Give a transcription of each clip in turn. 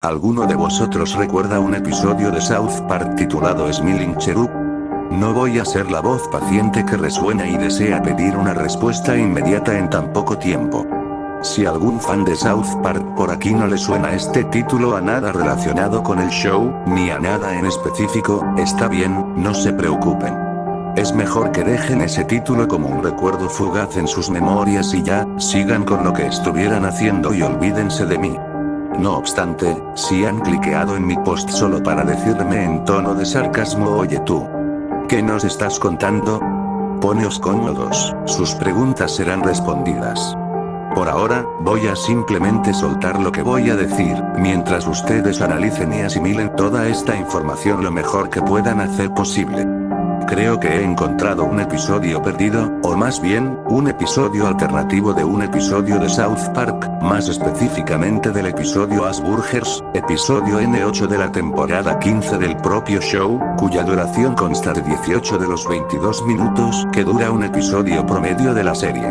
¿Alguno de vosotros recuerda un episodio de South Park titulado Smiling Cherub? No voy a ser la voz paciente que resuena y desea pedir una respuesta inmediata en tan poco tiempo. Si algún fan de South Park por aquí no le suena este título a nada relacionado con el show, ni a nada en específico, está bien, no se preocupen. Es mejor que dejen ese título como un recuerdo fugaz en sus memorias y ya, sigan con lo que estuvieran haciendo y olvídense de mí. No obstante, si han cliqueado en mi post solo para decirme en tono de sarcasmo oye tú, ¿qué nos estás contando? Poneos cómodos, sus preguntas serán respondidas. Por ahora, voy a simplemente soltar lo que voy a decir, mientras ustedes analicen y asimilen toda esta información lo mejor que puedan hacer posible. Creo que he encontrado un episodio perdido, o más bien, un episodio alternativo de un episodio de South Park, más específicamente del episodio Asburgers, episodio N8 de la temporada 15 del propio show, cuya duración consta de 18 de los 22 minutos que dura un episodio promedio de la serie.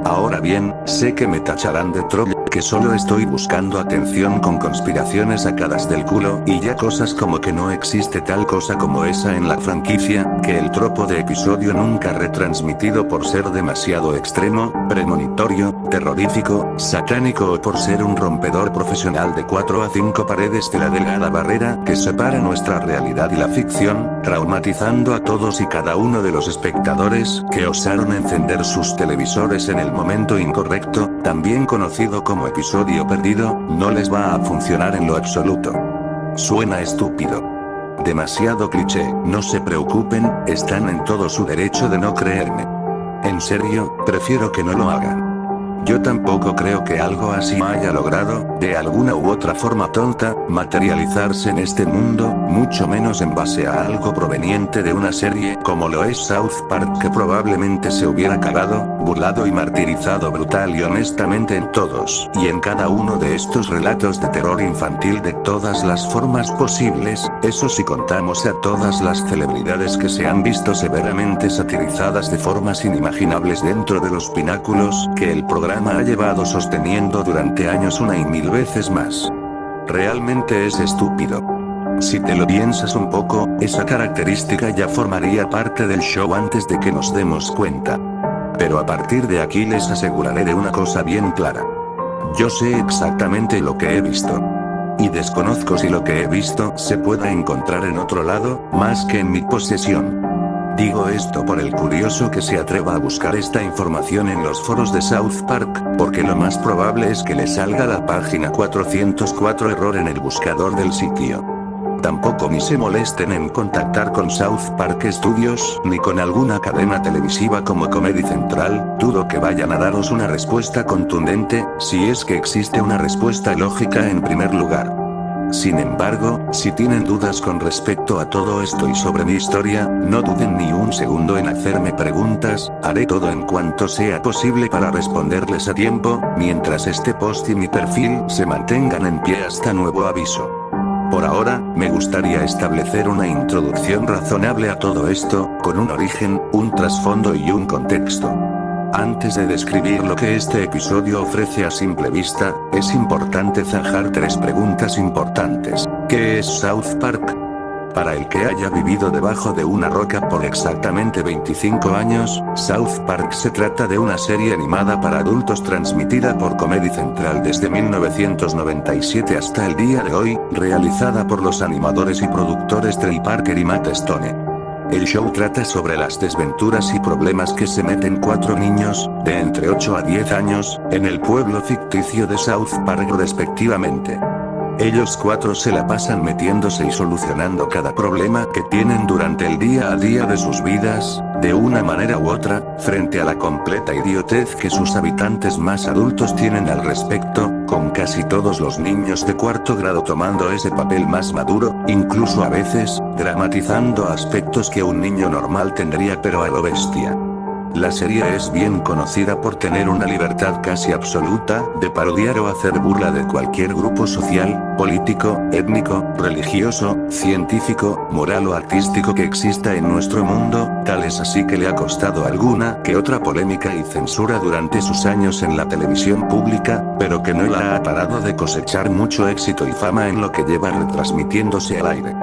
Ahora bien, sé que me tacharán de troll, que solo estoy buscando atención con conspiraciones sacadas del culo, y ya cosas como que no existe tal cosa como esa en la franquicia, que el tropo de episodio nunca retransmitido por ser demasiado extremo, premonitorio, terrorífico, satánico o por ser un rompedor profesional de 4 a 5 paredes de la delgada barrera que separa nuestra realidad y la ficción, traumatizando a todos y cada uno de los espectadores que osaron encender sus televisores en el momento incorrecto, también conocido como episodio perdido, no les va a funcionar en lo absoluto. Suena estúpido. Demasiado cliché, no se preocupen, están en todo su derecho de no creerme. En serio, prefiero que no lo hagan. Yo tampoco creo que algo así haya logrado, de alguna u otra forma tonta, materializarse en este mundo, mucho menos en base a algo proveniente de una serie como lo es South Park que probablemente se hubiera cagado, burlado y martirizado brutal y honestamente en todos y en cada uno de estos relatos de terror infantil de todas las formas posibles, eso si contamos a todas las celebridades que se han visto severamente satirizadas de formas inimaginables dentro de los pináculos que el programa ha llevado sosteniendo durante años una y mil veces más. Realmente es estúpido. Si te lo piensas un poco, esa característica ya formaría parte del show antes de que nos demos cuenta. Pero a partir de aquí les aseguraré de una cosa bien clara. Yo sé exactamente lo que he visto. Y desconozco si lo que he visto se pueda encontrar en otro lado, más que en mi posesión. Digo esto por el curioso que se atreva a buscar esta información en los foros de South Park, porque lo más probable es que le salga la página 404 error en el buscador del sitio. Tampoco ni se molesten en contactar con South Park Studios, ni con alguna cadena televisiva como Comedy Central, dudo que vayan a daros una respuesta contundente, si es que existe una respuesta lógica en primer lugar. Sin embargo, si tienen dudas con respecto a todo esto y sobre mi historia, no duden ni un segundo en hacerme preguntas, haré todo en cuanto sea posible para responderles a tiempo, mientras este post y mi perfil se mantengan en pie hasta nuevo aviso. Por ahora, me gustaría establecer una introducción razonable a todo esto, con un origen, un trasfondo y un contexto. Antes de describir lo que este episodio ofrece a simple vista, es importante zanjar 3 preguntas importantes. ¿Qué es South Park? Para el que haya vivido debajo de una roca por exactamente 25 años, South Park se trata de una serie animada para adultos transmitida por Comedy Central desde 1997 hasta el día de hoy, realizada por los animadores y productores Trey Parker y Matt Stone. El show trata sobre las desventuras y problemas que se meten 4 niños, de entre 8 a 10 años, en el pueblo ficticio de South Park respectivamente. Ellos 4 se la pasan metiéndose y solucionando cada problema que tienen durante el día a día de sus vidas, de una manera u otra, frente a la completa idiotez que sus habitantes más adultos tienen al respecto, con casi todos los niños de 4º grado tomando ese papel más maduro, incluso a veces, dramatizando aspectos que un niño normal tendría pero a lo bestia. La serie es bien conocida por tener una libertad casi absoluta de parodiar o hacer burla de cualquier grupo social, político, étnico, religioso, científico, moral o artístico que exista en nuestro mundo, Tal es así que le ha costado alguna que otra polémica y censura durante sus años en la televisión pública, pero que no la ha parado de cosechar mucho éxito y fama en lo que lleva retransmitiéndose al aire.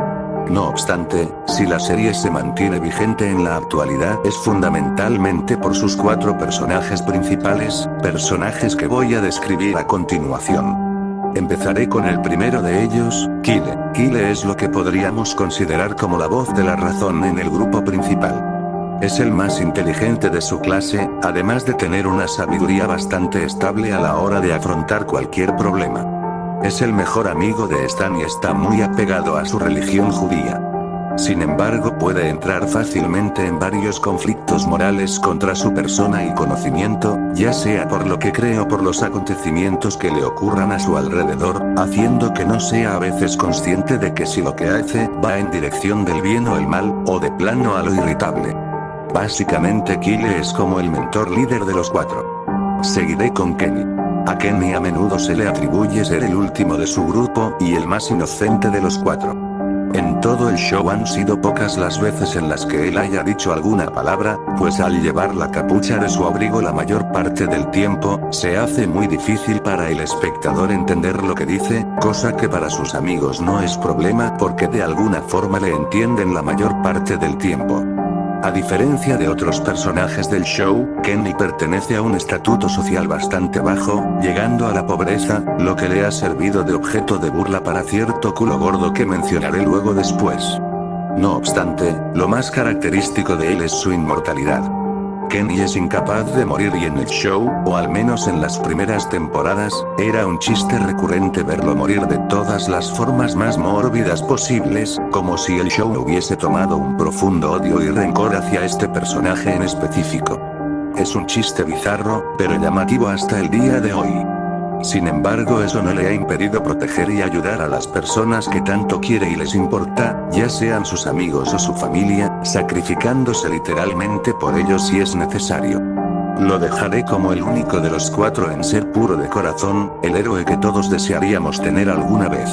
No obstante, si la serie se mantiene vigente en la actualidad es fundamentalmente por sus 4 personajes principales, personajes que voy a describir a continuación. Empezaré con el primero de ellos, Kyle. Kyle es lo que podríamos considerar como la voz de la razón en el grupo principal. Es el más inteligente de su clase, además de tener una sabiduría bastante estable a la hora de afrontar cualquier problema. Es el mejor amigo de Stan y está muy apegado a su religión judía. Sin embargo, puede entrar fácilmente en varios conflictos morales contra su persona y conocimiento, ya sea por lo que cree o por los acontecimientos que le ocurran a su alrededor, haciendo que no sea a veces consciente de que si lo que hace va en dirección del bien o el mal, o de plano a lo irritable. Básicamente Kyle es como el mentor líder de los 4. Seguiré con Kenny. A Kenny a menudo se le atribuye ser el último de su grupo y el más inocente de los 4. En todo el show han sido pocas las veces en las que él haya dicho alguna palabra, pues al llevar la capucha de su abrigo la mayor parte del tiempo, se hace muy difícil para el espectador entender lo que dice, cosa que para sus amigos no es problema porque de alguna forma le entienden la mayor parte del tiempo. A diferencia de otros personajes del show, Kenny pertenece a un estatuto social bastante bajo, llegando a la pobreza, lo que le ha servido de objeto de burla para cierto culo gordo que mencionaré luego después. No obstante, lo más característico de él es su inmortalidad. Kenny es incapaz de morir y en el show, o al menos en las primeras temporadas, era un chiste recurrente verlo morir de todas las formas más mórbidas posibles, como si el show hubiese tomado un profundo odio y rencor hacia este personaje en específico. Es un chiste bizarro, pero llamativo hasta el día de hoy. Sin embargo, eso no le ha impedido proteger y ayudar a las personas que tanto quiere y les importa, ya sean sus amigos o su familia, sacrificándose literalmente por ellos si es necesario. Lo dejaré como el único de los 4 en ser puro de corazón, el héroe que todos desearíamos tener alguna vez.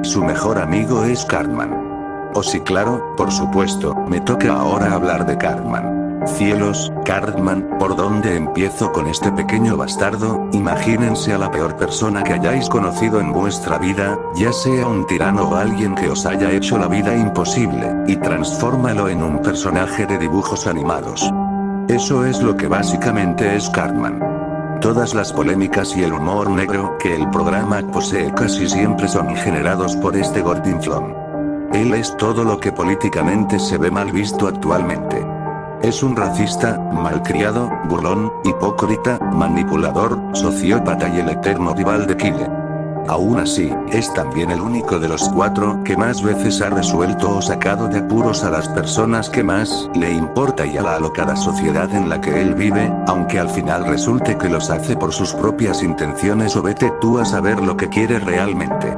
Su mejor amigo es Cartman. Oh sí, claro, por supuesto, me toca ahora hablar de Cartman. Cielos, Cartman, ¿por dónde empiezo con este pequeño bastardo? Imagínense a la peor persona que hayáis conocido en vuestra vida, ya sea un tirano o alguien que os haya hecho la vida imposible, y transfórmalo en un personaje de dibujos animados. Eso es lo que básicamente es Cartman. Todas las polémicas y el humor negro que el programa posee casi siempre son generados por este gordinflón. Él es todo lo que políticamente se ve mal visto actualmente. Es un racista, malcriado, burlón, hipócrita, manipulador, sociópata y el eterno rival de Kyle. Aún así, es también el único de los 4 que más veces ha resuelto o sacado de apuros a las personas que más le importa y a la alocada sociedad en la que él vive, aunque al final resulte que los hace por sus propias intenciones o vete tú a saber lo que quiere realmente.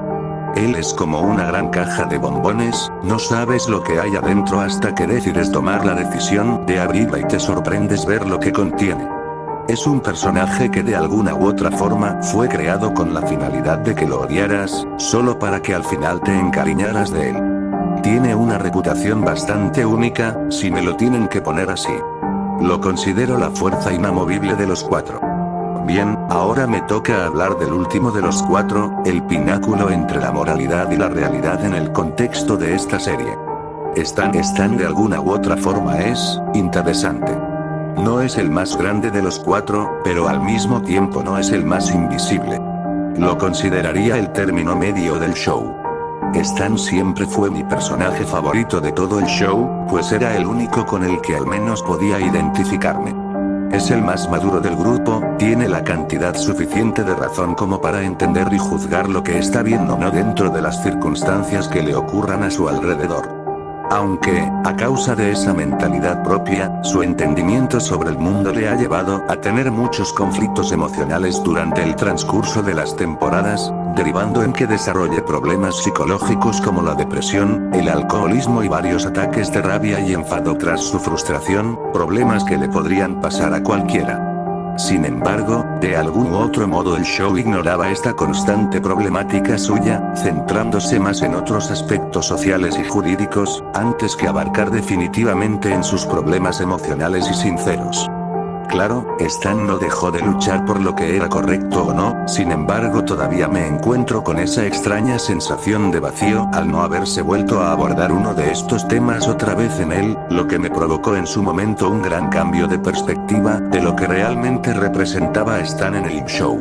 Él es como una gran caja de bombones, no sabes lo que hay adentro hasta que decides tomar la decisión de abrirla y te sorprendes ver lo que contiene. Es un personaje que de alguna u otra forma fue creado con la finalidad de que lo odiaras, solo para que al final te encariñaras de él. Tiene una reputación bastante única, si me lo tienen que poner así. Lo considero la fuerza inamovible de los 4. Bien, ahora me toca hablar del último de los 4, el pináculo entre la moralidad y la realidad en el contexto de esta serie. Stan de alguna u otra forma es interesante. No es el más grande de los 4, pero al mismo tiempo no es el más invisible. Lo consideraría el término medio del show. Stan siempre fue mi personaje favorito de todo el show, pues era el único con el que al menos podía identificarme. Es el más maduro del grupo, tiene la cantidad suficiente de razón como para entender y juzgar lo que está bien o no dentro de las circunstancias que le ocurran a su alrededor. Aunque, a causa de esa mentalidad propia, su entendimiento sobre el mundo le ha llevado a tener muchos conflictos emocionales durante el transcurso de las temporadas, derivando en que desarrolle problemas psicológicos como la depresión, el alcoholismo y varios ataques de rabia y enfado tras su frustración, problemas que le podrían pasar a cualquiera. Sin embargo, De algún u otro modo el show ignoraba esta constante problemática suya, centrándose más en otros aspectos sociales y jurídicos, antes que abarcar definitivamente en sus problemas emocionales y sinceros. Claro, Stan no dejó de luchar por lo que era correcto o no, sin embargo todavía me encuentro con esa extraña sensación de vacío al no haberse vuelto a abordar uno de estos temas otra vez en él, lo que me provocó en su momento un gran cambio de perspectiva de lo que realmente representaba Stan en el show.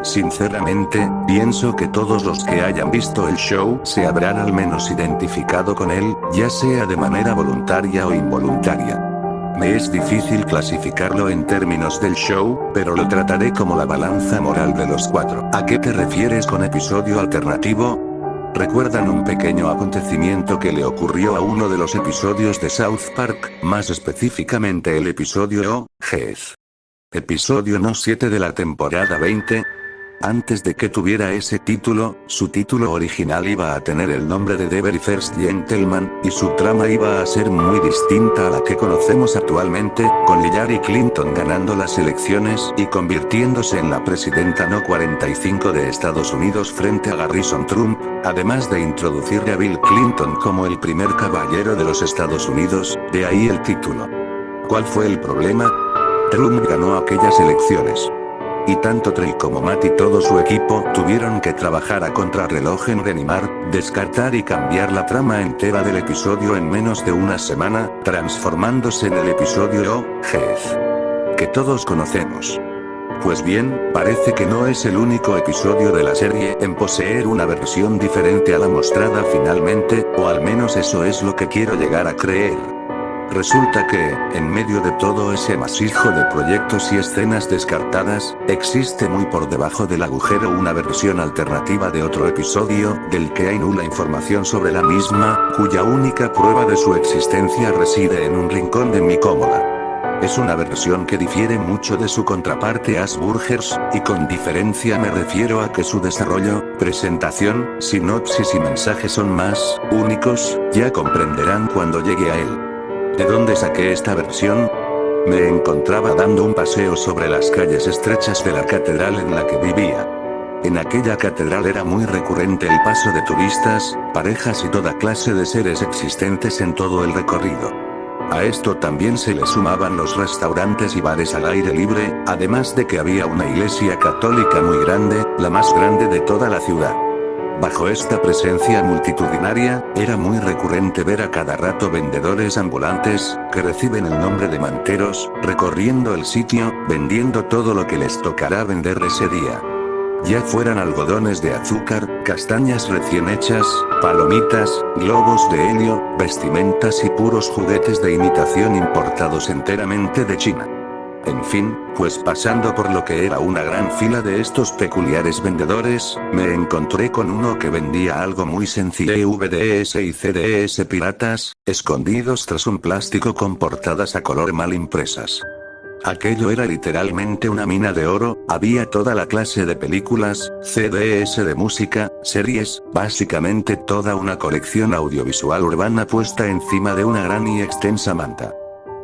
Sinceramente, pienso que todos los que hayan visto el show se habrán al menos identificado con él, ya sea de manera voluntaria o involuntaria. Me es difícil clasificarlo en términos del show, pero lo trataré como la balanza moral de los cuatro. ¿A qué te refieres con episodio alternativo? ¿Recuerdan un pequeño acontecimiento que le ocurrió a uno de los episodios de South Park, más específicamente el episodio O.G.? Episodio No. 7 de la temporada 20. Antes de que tuviera ese título, su título original iba a tener el nombre de The Very First Gentleman, y su trama iba a ser muy distinta a la que conocemos actualmente, con Hillary Clinton ganando las elecciones y convirtiéndose en la presidenta No. 45 de Estados Unidos frente a Garrison Trump, además de introducir a Bill Clinton como el primer caballero de los Estados Unidos, de ahí el título. ¿Cuál fue el problema? Trump ganó aquellas elecciones. Y tanto Trey como Matt y todo su equipo tuvieron que trabajar a contrarreloj en reanimar, descartar y cambiar la trama entera del episodio en menos de una semana, transformándose en el episodio O.G. que todos conocemos. Pues bien, parece que no es el único episodio de la serie en poseer una versión diferente a la mostrada finalmente, o al menos eso es lo que quiero llegar a creer. Resulta que, en medio de todo ese masijo de proyectos y escenas descartadas, existe muy por debajo del agujero una versión alternativa de otro episodio, del que hay nula información sobre la misma, cuya única prueba de su existencia reside en un rincón de mi cómoda. Es una versión que difiere mucho de su contraparte Asperger's, y con diferencia me refiero a que su desarrollo, presentación, sinopsis y mensaje son más únicos, ya comprenderán cuando llegue a él. ¿De dónde saqué esta versión? Me encontraba dando un paseo sobre las calles estrechas de la catedral en la que vivía. En aquella catedral era muy recurrente el paso de turistas, parejas y toda clase de seres existentes en todo el recorrido. A esto también se le sumaban los restaurantes y bares al aire libre, además de que había una iglesia católica muy grande, la más grande de toda la ciudad. Bajo esta presencia multitudinaria, era muy recurrente ver a cada rato vendedores ambulantes, que reciben el nombre de manteros, recorriendo el sitio, vendiendo todo lo que les tocará vender ese día. Ya fueran algodones de azúcar, castañas recién hechas, palomitas, globos de helio, vestimentas y puros juguetes de imitación importados enteramente de China. En fin, pues pasando por lo que era una gran fila de estos peculiares vendedores, me encontré con uno que vendía algo muy sencillo: DVDs y CDs piratas, escondidos tras un plástico con portadas a color mal impresas. Aquello era literalmente una mina de oro, había toda la clase de películas, CDs de música, series, básicamente toda una colección audiovisual urbana puesta encima de una gran y extensa manta.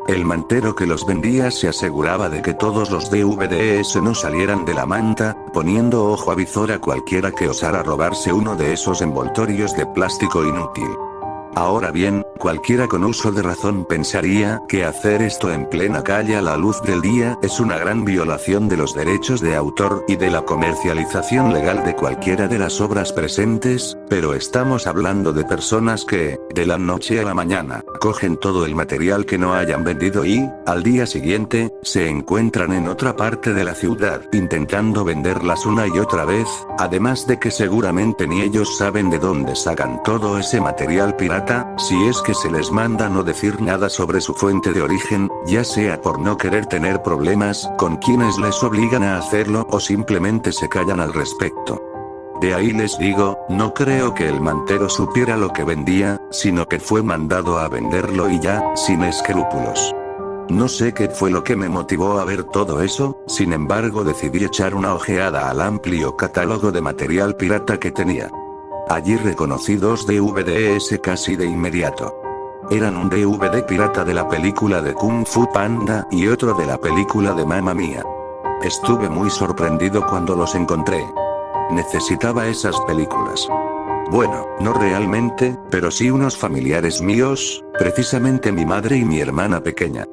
El mantero que los vendía se aseguraba de que todos los DVDs no salieran de la manta, poniendo ojo a visor a cualquiera que osara robarse uno de esos envoltorios de plástico inútil. Ahora bien, cualquiera con uso de razón pensaría que hacer esto en plena calle a la luz del día es una gran violación de los derechos de autor y de la comercialización legal de cualquiera de las obras presentes, pero estamos hablando de personas que, de la noche a la mañana, cogen todo el material que no hayan vendido y, al día siguiente, se encuentran en otra parte de la ciudad intentando venderlas una y otra vez, además de que seguramente ni ellos saben de dónde sacan todo ese material pirata, si es que se les manda no decir nada sobre su fuente de origen, ya sea por no querer tener problemas con quienes les obligan a hacerlo o simplemente se callan al respecto. De ahí les digo, no creo que el mantero supiera lo que vendía, sino que fue mandado a venderlo y ya, sin escrúpulos. No sé qué fue lo que me motivó a ver todo eso, sin embargo decidí echar una ojeada al amplio catálogo de material pirata que tenía. Allí reconocí dos DVDs casi de inmediato. Eran un DVD pirata de la película de Kung Fu Panda y otro de la película de Mamma Mía. Estuve muy sorprendido cuando los encontré. Necesitaba esas películas. Bueno, no realmente, pero sí unos familiares míos, precisamente mi madre y mi hermana pequeña.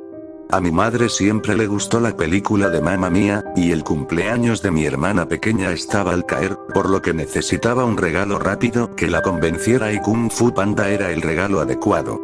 A mi madre siempre le gustó la película de Mamma Mía, y el cumpleaños de mi hermana pequeña estaba al caer, por lo que necesitaba un regalo rápido que la convenciera y Kung Fu Panda era el regalo adecuado.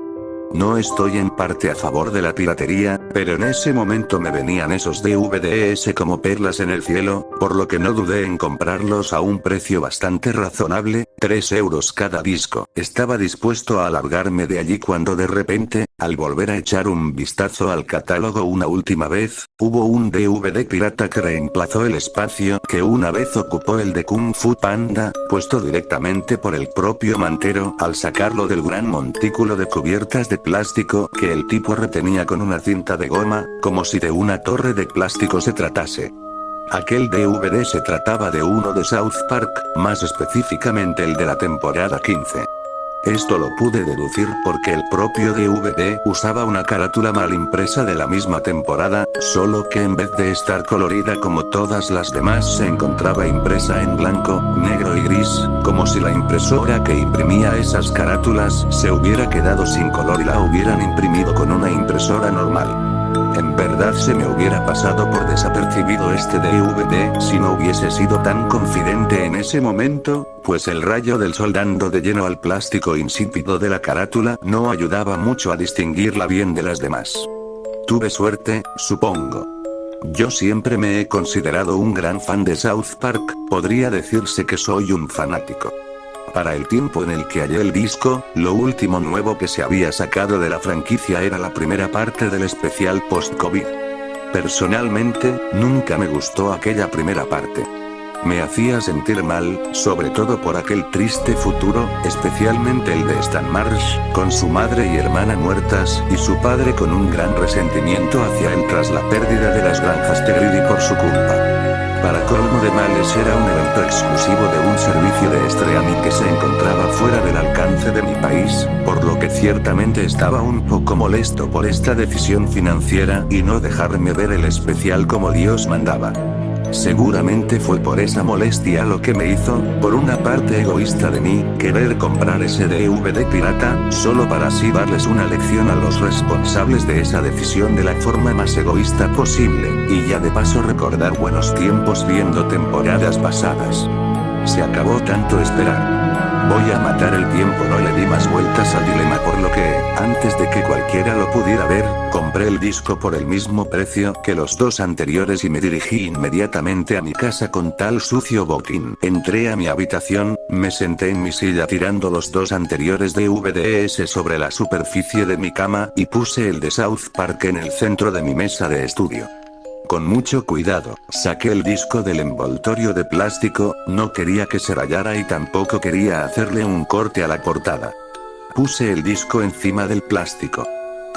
No estoy en parte a favor de la piratería, pero en ese momento me venían esos DVDs como perlas en el cielo, por lo que no dudé en comprarlos a un precio bastante razonable, 3 euros cada disco. Estaba dispuesto a alargarme de allí cuando de repente, al volver a echar un vistazo al catálogo una última vez, hubo un DVD pirata que reemplazó el espacio que una vez ocupó el de Kung Fu Panda, puesto directamente por el propio mantero al sacarlo del gran montículo de cubiertas de plástico que el tipo retenía con una cinta de goma, como si de una torre de plástico se tratase. Aquel DVD se trataba de uno de South Park, más específicamente el de la temporada 15. Esto lo pude deducir porque el propio DVD usaba una carátula mal impresa de la misma temporada, solo que en vez de estar colorida como todas las demás se encontraba impresa en blanco, negro y gris, como si la impresora que imprimía esas carátulas se hubiera quedado sin color y la hubieran imprimido con una impresora normal. En verdad se me hubiera pasado por desapercibido este DVD si no hubiese sido tan confidente en ese momento, pues el rayo del sol dando de lleno al plástico insípido de la carátula no ayudaba mucho a distinguirla bien de las demás. Tuve suerte, supongo. Yo siempre me he considerado un gran fan de South Park, podría decirse que soy un fanático. Para el tiempo en el que hallé el disco, lo último nuevo que se había sacado de la franquicia era la primera parte del especial post-COVID. Personalmente, nunca me gustó aquella primera parte. Me hacía sentir mal, sobre todo por aquel triste futuro, especialmente el de Stan Marsh, con su madre y hermana muertas, y su padre con un gran resentimiento hacia él tras la pérdida de las granjas de Greedy por su culpa. Para colmo de males era un evento exclusivo de un servicio de streaming que se encontraba fuera del alcance de mi país, por lo que ciertamente estaba un poco molesto por esta decisión financiera y no dejarme ver el especial como Dios mandaba. Seguramente fue por esa molestia lo que me hizo, por una parte egoísta de mí, querer comprar ese DVD pirata, solo para así darles una lección a los responsables de esa decisión de la forma más egoísta posible, y ya de paso recordar buenos tiempos viendo temporadas pasadas. Se acabó tanto esperar. Voy a matar el tiempo, no le di más vueltas al dilema, por lo que, antes de que cualquiera lo pudiera ver, compré el disco por el mismo precio que los dos anteriores y me dirigí inmediatamente a mi casa con tal sucio botín. Entré a mi habitación, me senté en mi silla tirando los dos anteriores DVDs sobre la superficie de mi cama, y puse el de South Park en el centro de mi mesa de estudio. Con mucho cuidado, saqué el disco del envoltorio de plástico, no quería que se rayara y tampoco quería hacerle un corte a la portada. Puse el disco encima del plástico.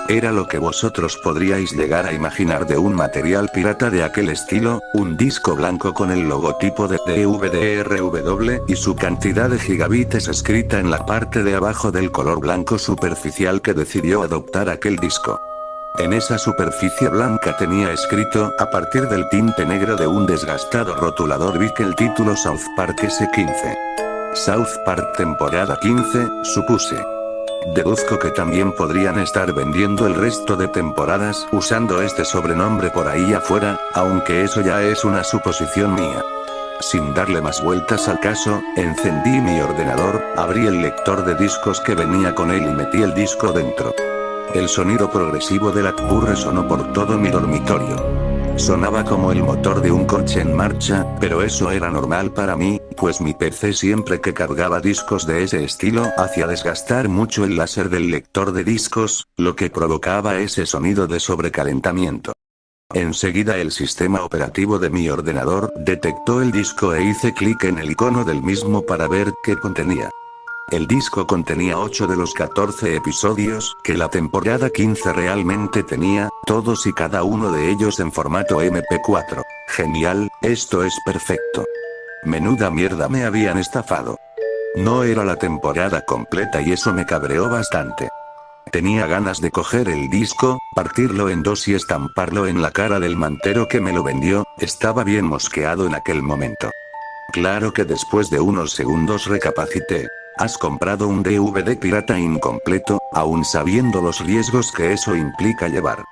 Era lo que vosotros podríais llegar a imaginar de un material pirata de aquel estilo, un disco blanco con el logotipo de DVD-RW y su cantidad de gigabytes escrita en la parte de abajo del color blanco superficial que decidió adoptar aquel disco. En esa superficie blanca tenía escrito, a partir del tinte negro de un desgastado rotulador, vi que el título South Park S15. South Park temporada 15, supuse. Deduzco que también podrían estar vendiendo el resto de temporadas usando este sobrenombre por ahí afuera, aunque eso ya es una suposición mía. Sin darle más vueltas al caso, encendí mi ordenador, abrí el lector de discos que venía con él y metí el disco dentro. El sonido progresivo del atput resonó por todo mi dormitorio. Sonaba como el motor de un coche en marcha, pero eso era normal para mí, pues mi PC siempre que cargaba discos de ese estilo hacía desgastar mucho el láser del lector de discos, lo que provocaba ese sonido de sobrecalentamiento. Enseguida el sistema operativo de mi ordenador detectó el disco e hice clic en el icono del mismo para ver qué contenía. El disco contenía 8 de los 14 episodios que la temporada 15 realmente tenía, todos y cada uno de ellos en formato MP4. Genial, esto es perfecto. Menuda mierda, me habían estafado. No era la temporada completa y eso me cabreó bastante. Tenía ganas de coger el disco, partirlo en dos y estamparlo en la cara del mantero que me lo vendió. Estaba bien mosqueado en aquel momento. Claro que después de unos segundos recapacité. Has comprado un DVD pirata incompleto, aún sabiendo los riesgos que eso implica llevar.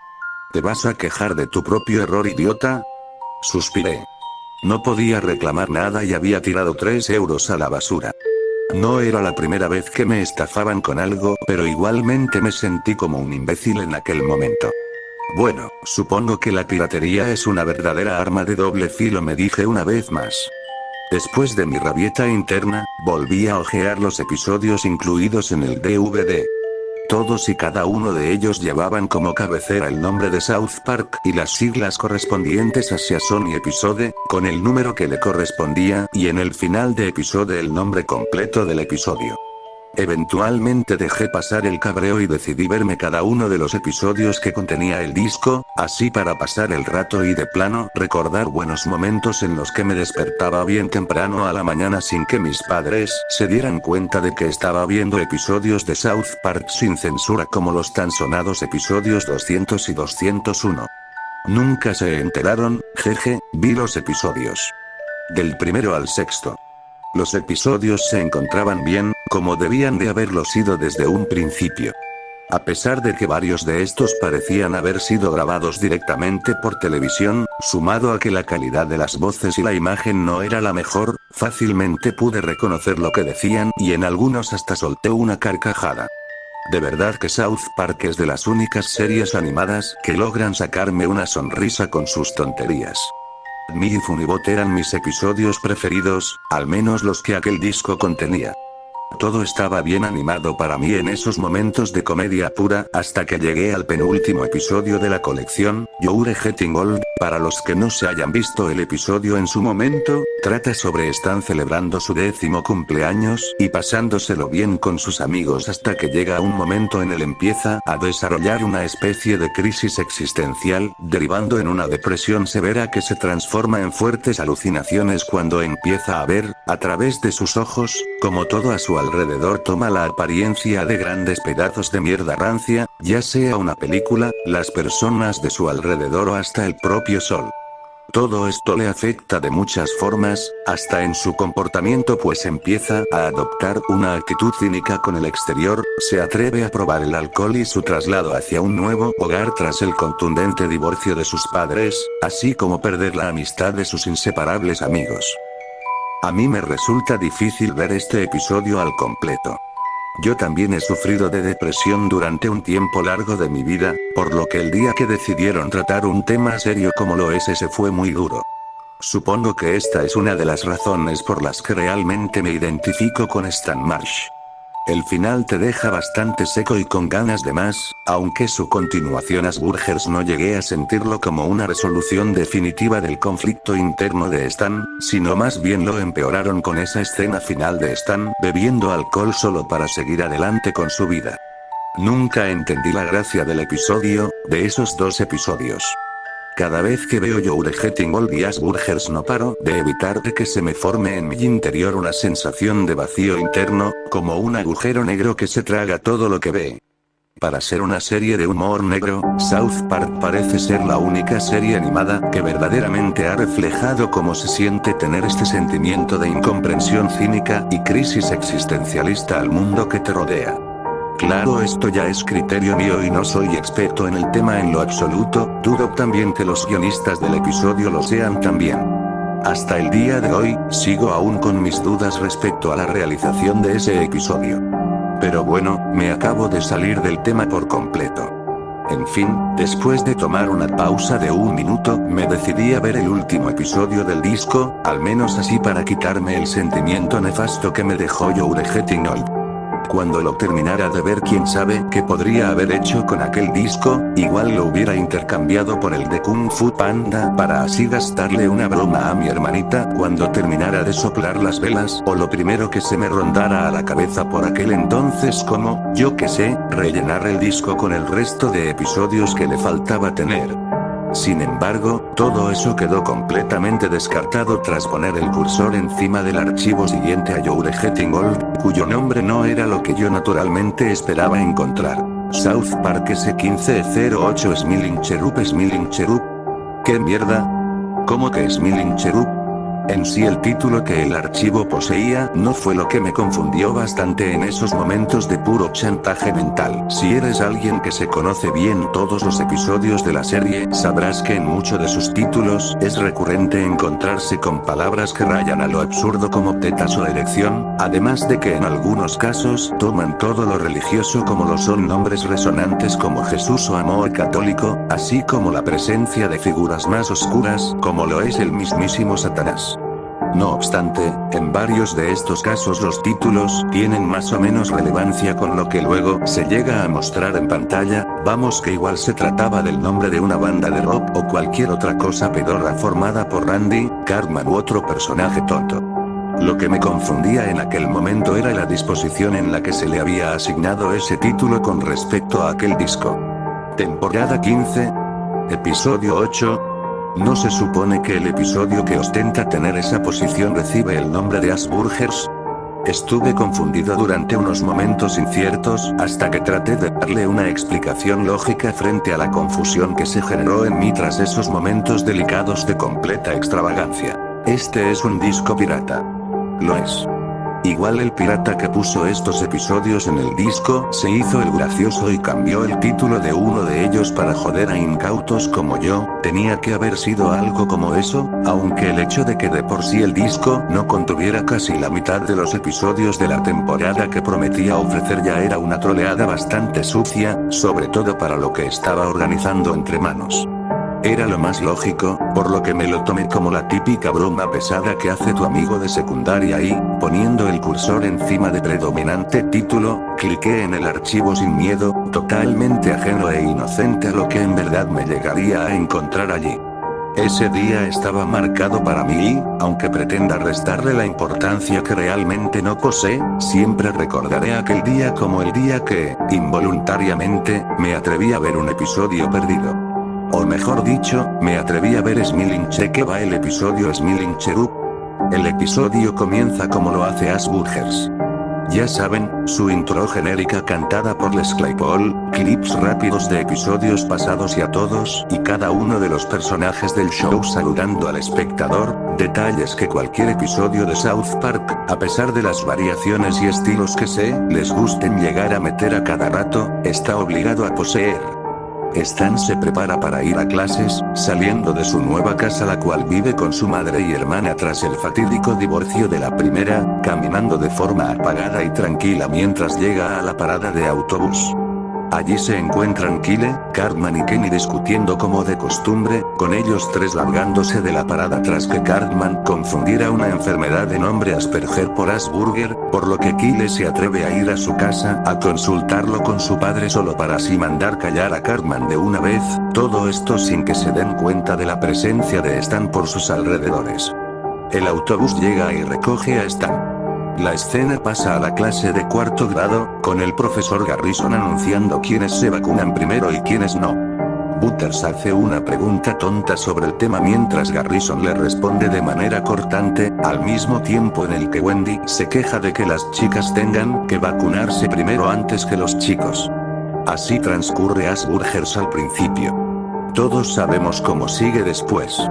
¿Te vas a quejar de tu propio error, idiota? Suspiré. No podía reclamar nada y había tirado 3 euros a la basura. No era la primera vez que me estafaban con algo, pero igualmente me sentí como un imbécil en aquel momento. Bueno, supongo que la piratería es una verdadera arma de doble filo, me dije una vez más. Después de mi rabieta interna, volví a hojear los episodios incluidos en el DVD. Todos y cada uno de ellos llevaban como cabecera el nombre de South Park y las siglas correspondientes a Season y Episode, con el número que le correspondía, y en el final de episodio el nombre completo del episodio. Eventualmente dejé pasar el cabreo y decidí verme cada uno de los episodios que contenía el disco, así para pasar el rato y de plano recordar buenos momentos en los que me despertaba bien temprano a la mañana sin que mis padres se dieran cuenta de que estaba viendo episodios de South Park sin censura como los tan sonados episodios 200 y 201. Nunca se enteraron, jeje, vi los episodios. Del primero al sexto. Los episodios se encontraban bien, como debían de haberlo sido desde un principio. A pesar de que varios de estos parecían haber sido grabados directamente por televisión, sumado a que la calidad de las voces y la imagen no era la mejor, fácilmente pude reconocer lo que decían y en algunos hasta solté una carcajada. De verdad que South Park es de las únicas series animadas que logran sacarme una sonrisa con sus tonterías. Mi y Funibot eran mis episodios preferidos, al menos los que aquel disco contenía. Todo estaba bien animado para mí en esos momentos de comedia pura, hasta que llegué al penúltimo episodio de la colección, You're Getting Old. Para los que no se hayan visto el episodio en su momento, trata sobre están celebrando su 10º cumpleaños, y pasándoselo bien con sus amigos hasta que llega un momento en el empieza a desarrollar una especie de crisis existencial, derivando en una depresión severa que se transforma en fuertes alucinaciones cuando empieza a ver, a través de sus ojos, como todo a su alrededor toma la apariencia de grandes pedazos de mierda rancia, ya sea una película, las personas de su alrededor o hasta el propio sol. Todo esto le afecta de muchas formas, hasta en su comportamiento, pues empieza a adoptar una actitud cínica con el exterior, se atreve a probar el alcohol y su traslado hacia un nuevo hogar tras el contundente divorcio de sus padres, así como perder la amistad de sus inseparables amigos. A mí me resulta difícil ver este episodio al completo. Yo también he sufrido de depresión durante un tiempo largo de mi vida, por lo que el día que decidieron tratar un tema serio como lo es ese fue muy duro. Supongo que esta es una de las razones por las que realmente me identifico con Stan Marsh. El final te deja bastante seco y con ganas de más, aunque su continuación Asburgers no llegué a sentirlo como una resolución definitiva del conflicto interno de Stan, sino más bien lo empeoraron con esa escena final de Stan bebiendo alcohol solo para seguir adelante con su vida. Nunca entendí la gracia del episodio, de esos dos episodios. Cada vez que veo You're Getting Old y Asburgers no paro de evitar de que se me forme en mi interior una sensación de vacío interno, como un agujero negro que se traga todo lo que ve. Para ser una serie de humor negro, South Park parece ser la única serie animada que verdaderamente ha reflejado cómo se siente tener este sentimiento de incomprensión cínica y crisis existencialista al mundo que te rodea. Claro, esto ya es criterio mío y no soy experto en el tema en lo absoluto, dudo también que los guionistas del episodio lo sean también. Hasta el día de hoy, sigo aún con mis dudas respecto a la realización de ese episodio. Pero bueno, me acabo de salir del tema por completo. En fin, después de tomar una pausa de un minuto, me decidí a ver el último episodio del disco, al menos así para quitarme el sentimiento nefasto que me dejó You're Getting Old. Cuando lo terminara de ver, quién sabe qué podría haber hecho con aquel disco, igual lo hubiera intercambiado por el de Kung Fu Panda para así gastarle una broma a mi hermanita cuando terminara de soplar las velas, o lo primero que se me rondara a la cabeza por aquel entonces como, yo que sé, rellenar el disco con el resto de episodios que le faltaba tener. Sin embargo, todo eso quedó completamente descartado tras poner el cursor encima del archivo siguiente a You're Getting Old, cuyo nombre no era lo que yo naturalmente esperaba encontrar. South Park S1508 Smiling Cherub. ¿Qué mierda? ¿Cómo que Smiling Cherub? En sí el título que el archivo poseía no fue lo que me confundió bastante en esos momentos de puro chantaje mental. Si eres alguien que se conoce bien todos los episodios de la serie, sabrás que en muchos de sus títulos es recurrente encontrarse con palabras que rayan a lo absurdo como tetas o erección, además de que en algunos casos toman todo lo religioso como lo son nombres resonantes como Jesús o amor católico, así como la presencia de figuras más oscuras como lo es el mismísimo Satanás. No obstante, en varios de estos casos los títulos tienen más o menos relevancia con lo que luego se llega a mostrar en pantalla, vamos que igual se trataba del nombre de una banda de rock o cualquier otra cosa pedorra formada por Randy, Cartman u otro personaje tonto. Lo que me confundía en aquel momento era la disposición en la que se le había asignado ese título con respecto a aquel disco. Temporada 15. Episodio 8. ¿No se supone que el episodio que ostenta tener esa posición recibe el nombre de Asburgers? Estuve confundido durante unos momentos inciertos, hasta que traté de darle una explicación lógica frente a la confusión que se generó en mí tras esos momentos delicados de completa extravagancia. Este es un disco pirata. Lo es. Igual el pirata que puso estos episodios en el disco se hizo el gracioso y cambió el título de uno de ellos para joder a incautos como yo. Tenía que haber sido algo como eso, aunque el hecho de que de por sí el disco no contuviera casi la mitad de los episodios de la temporada que prometía ofrecer ya era una troleada bastante sucia, sobre todo para lo que estaba organizando entre manos. Era lo más lógico, por lo que me lo tomé como la típica broma pesada que hace tu amigo de secundaria y, poniendo el cursor encima de predominante título, cliqué en el archivo sin miedo, totalmente ajeno e inocente a lo que en verdad me llegaría a encontrar allí. Ese día estaba marcado para mí y, aunque pretenda restarle la importancia que realmente no posee, siempre recordaré aquel día como el día que, involuntariamente, me atreví a ver un episodio perdido. O mejor dicho, me atreví a ver Smiling Cherub. Va el episodio Smiling Cherub. El episodio comienza como lo hace Asburgers. Ya saben, su intro genérica cantada por Les Claypool, clips rápidos de episodios pasados y a todos y cada uno de los personajes del show saludando al espectador, detalles que cualquier episodio de South Park, a pesar de las variaciones y estilos que les gusten llegar a meter a cada rato, está obligado a poseer. Stan se prepara para ir a clases, saliendo de su nueva casa la cual vive con su madre y hermana tras el fatídico divorcio de la primera, caminando de forma apagada y tranquila mientras llega a la parada de autobús. Allí se encuentran Kyle, Cartman y Kenny discutiendo como de costumbre, con ellos tres largándose de la parada tras que Cartman confundiera una enfermedad de nombre Asperger por Asburger, por lo que Kyle se atreve a ir a su casa a consultarlo con su padre solo para así mandar callar a Cartman de una vez, todo esto sin que se den cuenta de la presencia de Stan por sus alrededores. El autobús llega y recoge a Stan. La escena pasa a la clase de cuarto grado, con el profesor Garrison anunciando quiénes se vacunan primero y quiénes no. Butters hace una pregunta tonta sobre el tema mientras Garrison le responde de manera cortante, al mismo tiempo en el que Wendy se queja de que las chicas tengan que vacunarse primero antes que los chicos. Así transcurre Asburgers al principio. Todos sabemos cómo sigue después.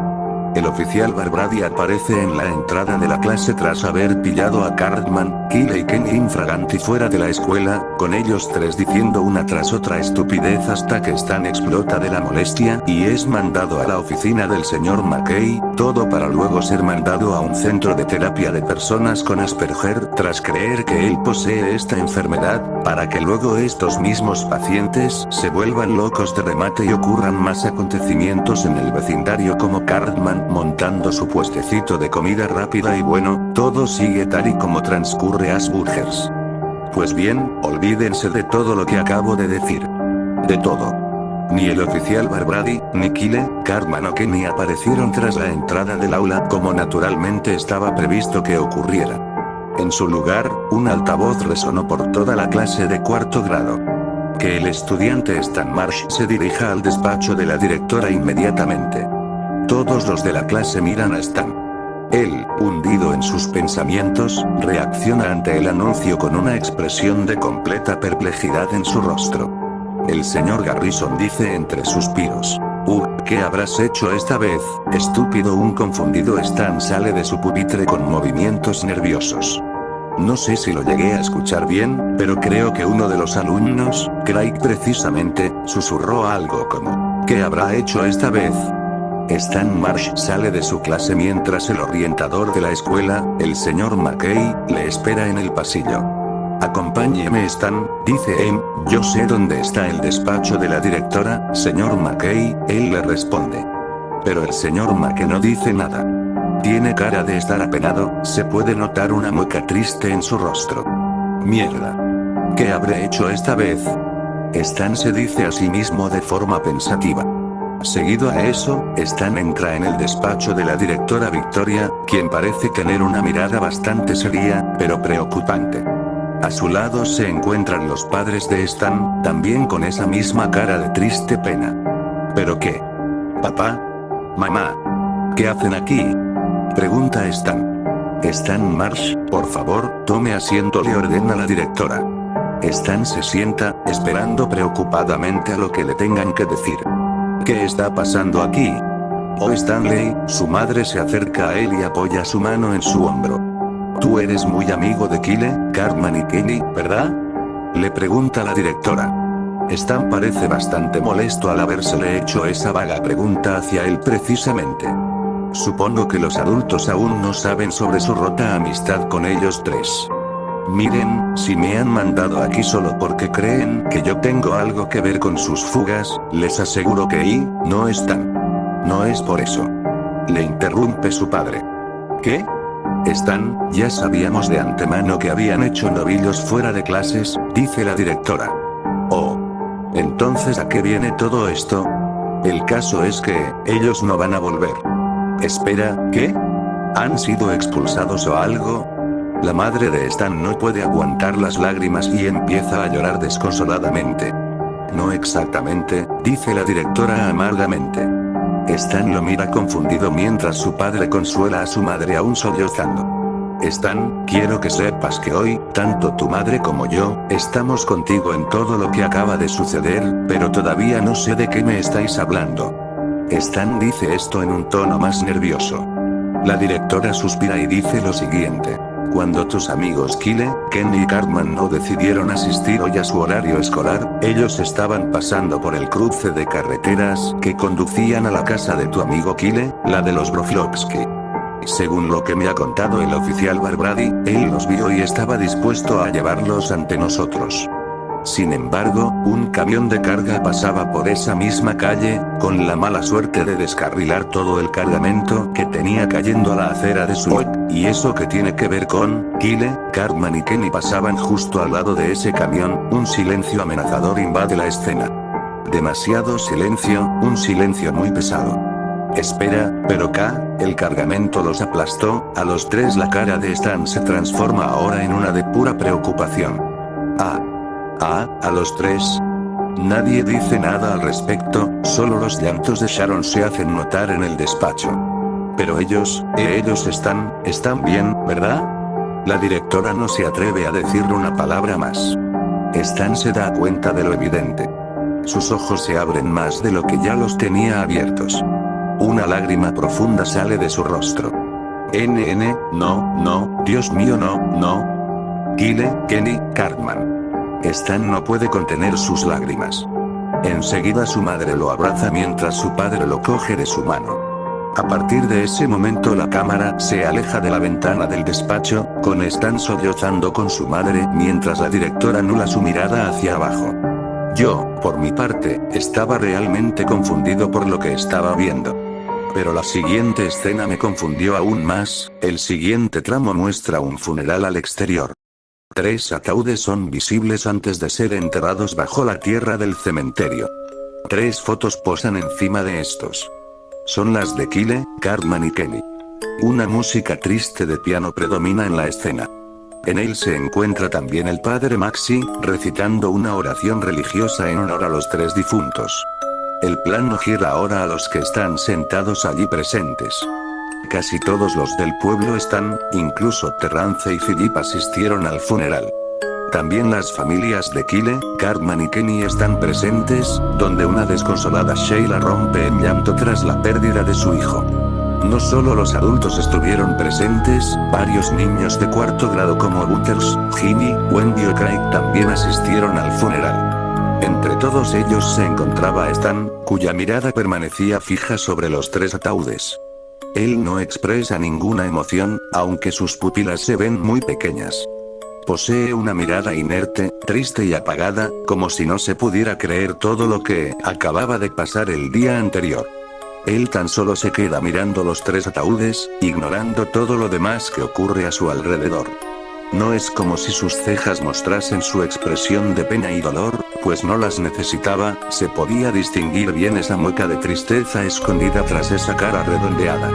El oficial Barbrady aparece en la entrada de la clase tras haber pillado a Cartman, Kyle y Kenny infraganti fuera de la escuela, con ellos tres diciendo una tras otra estupidez hasta que Stan explota de la molestia y es mandado a la oficina del señor McKay, todo para luego ser mandado a un centro de terapia de personas con Asperger tras creer que él posee esta enfermedad, para que luego estos mismos pacientes se vuelvan locos de remate y ocurran más acontecimientos en el vecindario como Cartman montando su puestecito de comida rápida y bueno, todo sigue tal y como transcurre Asburgers. Pues bien, olvídense de todo lo que acabo de decir. De todo. Ni el oficial Barbrady, ni Kyle, Cartman o Kenny aparecieron tras la entrada del aula como naturalmente estaba previsto que ocurriera. En su lugar, un altavoz resonó por toda la clase de cuarto grado. Que el estudiante Stan Marsh se dirija al despacho de la directora inmediatamente. Todos los de la clase miran a Stan. Él, hundido en sus pensamientos, reacciona ante el anuncio con una expresión de completa perplejidad en su rostro. El señor Garrison dice entre suspiros. ¿Qué habrás hecho esta vez, estúpido? Un confundido Stan sale de su pupitre con movimientos nerviosos. No sé si lo llegué a escuchar bien, pero creo que uno de los alumnos, Craig precisamente, susurró algo como, ¿qué habrá hecho esta vez? Stan Marsh sale de su clase mientras el orientador de la escuela, el señor McKay, le espera en el pasillo. Acompáñeme Stan, dice yo sé dónde está el despacho de la directora, señor McKay, él le responde. Pero el señor McKay no dice nada. Tiene cara de estar apenado, se puede notar una mueca triste en su rostro. Mierda. ¿Qué habré hecho esta vez? Stan se dice a sí mismo de forma pensativa. Seguido a eso, Stan entra en el despacho de la directora Victoria, quien parece tener una mirada bastante seria, pero preocupante. A su lado se encuentran los padres de Stan, también con esa misma cara de triste pena. ¿Pero qué? ¿Papá? ¿Mamá? ¿Qué hacen aquí? Pregunta Stan. Stan Marsh, por favor, tome asiento, le ordena la directora. Stan se sienta, esperando preocupadamente a lo que le tengan que decir. ¿Qué está pasando aquí? Oh Stanley, su madre se acerca a él y apoya su mano en su hombro. Tú eres muy amigo de Kyle, Cartman y Kenny, ¿verdad? Le pregunta la directora. Stan parece bastante molesto al habérsele hecho esa vaga pregunta hacia él precisamente. Supongo que los adultos aún no saben sobre su rota amistad con ellos tres. Miren, si me han mandado aquí solo porque creen que yo tengo algo que ver con sus fugas, les aseguro que no están. No es por eso. Le interrumpe su padre. ¿Qué? Stan, ya sabíamos de antemano que habían hecho novillos fuera de clases, dice la directora. Oh. Entonces, ¿a qué viene todo esto? El caso es que, ellos no van a volver. Espera, ¿qué? ¿Han sido expulsados o algo? La madre de Stan no puede aguantar las lágrimas y empieza a llorar desconsoladamente. No exactamente, dice la directora amargamente. Stan lo mira confundido mientras su padre consuela a su madre aún sollozando. Stan, quiero que sepas que hoy, tanto tu madre como yo, estamos contigo en todo lo que acaba de suceder, pero todavía no sé de qué me estáis hablando. Stan dice esto en un tono más nervioso. La directora suspira y dice lo siguiente. Cuando tus amigos Kyle, Kenny y Cartman no decidieron asistir hoy a su horario escolar, ellos estaban pasando por el cruce de carreteras que conducían a la casa de tu amigo Kyle, la de los Broflovsky. Según lo que me ha contado el oficial Barbrady, él los vio y estaba dispuesto a llevarlos ante nosotros. Sin embargo, un camión de carga pasaba por esa misma calle, con la mala suerte de descarrilar todo el cargamento que tenía cayendo a la acera de su y eso que tiene que ver con Kyle, Cartman y Kenny pasaban justo al lado de ese camión. Un silencio amenazador invade la escena. Demasiado silencio, un silencio muy pesado. Espera, pero el cargamento los aplastó, a los tres. La cara de Stan se transforma ahora en una de pura preocupación. A los tres. Nadie dice nada al respecto, solo los llantos de Sharon se hacen notar en el despacho. Pero ellos están bien, ¿verdad? La directora no se atreve a decir una palabra más. Stan se da cuenta de lo evidente. Sus ojos se abren más de lo que ya los tenía abiertos. Una lágrima profunda sale de su rostro. No, Dios mío, no. Kyle, Kenny, Cartman. Stan no puede contener sus lágrimas. Enseguida su madre lo abraza mientras su padre lo coge de su mano. A partir de ese momento la cámara se aleja de la ventana del despacho, con Stan sollozando con su madre mientras la directora anula su mirada hacia abajo. Yo, por mi parte, estaba realmente confundido por lo que estaba viendo. Pero la siguiente escena me confundió aún más. El siguiente tramo muestra un funeral al exterior. 3 ataúdes son visibles antes de ser enterrados bajo la tierra del cementerio. 3 fotos posan encima de estos. Son las de Kyle, Cartman y Kenny. Una música triste de piano predomina en la escena. En él se encuentra también el padre Maxi, recitando una oración religiosa en honor a los 3 difuntos. El plano gira ahora a los que están sentados allí presentes. Casi todos los del pueblo están, incluso Terrance y Philip asistieron al funeral. También las familias de Kyle, Cartman y Kenny están presentes, donde una desconsolada Sheila rompe en llanto tras la pérdida de su hijo. No solo los adultos estuvieron presentes, varios niños de cuarto grado como Butters, Jimmy, Wendy o Craig también asistieron al funeral. Entre todos ellos se encontraba Stan, cuya mirada permanecía fija sobre los tres ataúdes. Él no expresa ninguna emoción, aunque sus pupilas se ven muy pequeñas. Posee una mirada inerte, triste y apagada, como si no se pudiera creer todo lo que acababa de pasar el día anterior. Él tan solo se queda mirando los tres ataúdes, ignorando todo lo demás que ocurre a su alrededor. No es como si sus cejas mostrasen su expresión de pena y dolor, pues no las necesitaba, se podía distinguir bien esa mueca de tristeza escondida tras esa cara redondeada.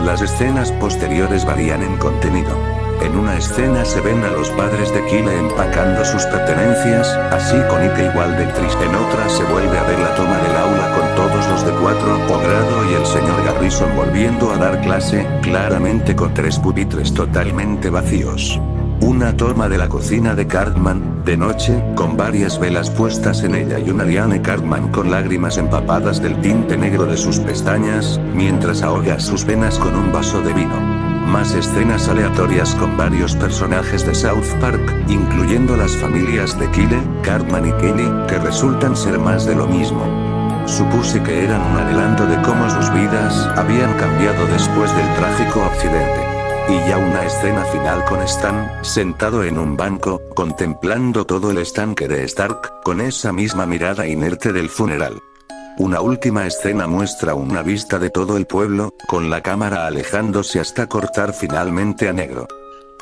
Las escenas posteriores varían en contenido. En una escena se ven a los padres de Kyle empacando sus pertenencias, así con Ike igual de triste. En otra se vuelve a ver la toma del aula con todos los de cuarto grado y el señor Garrison volviendo a dar clase, claramente con tres pupitres totalmente vacíos. Una toma de la cocina de Cartman, de noche, con varias velas puestas en ella y una Liane Cartman con lágrimas empapadas del tinte negro de sus pestañas, mientras ahoga sus penas con un vaso de vino. Más escenas aleatorias con varios personajes de South Park, incluyendo las familias de Kyle, Cartman y Kenny, que resultan ser más de lo mismo. Supuse que eran un adelanto de cómo sus vidas habían cambiado después del trágico accidente. Y ya una escena final con Stan, sentado en un banco, contemplando todo el estanque de Stark, con esa misma mirada inerte del funeral. Una última escena muestra una vista de todo el pueblo, con la cámara alejándose hasta cortar finalmente a negro.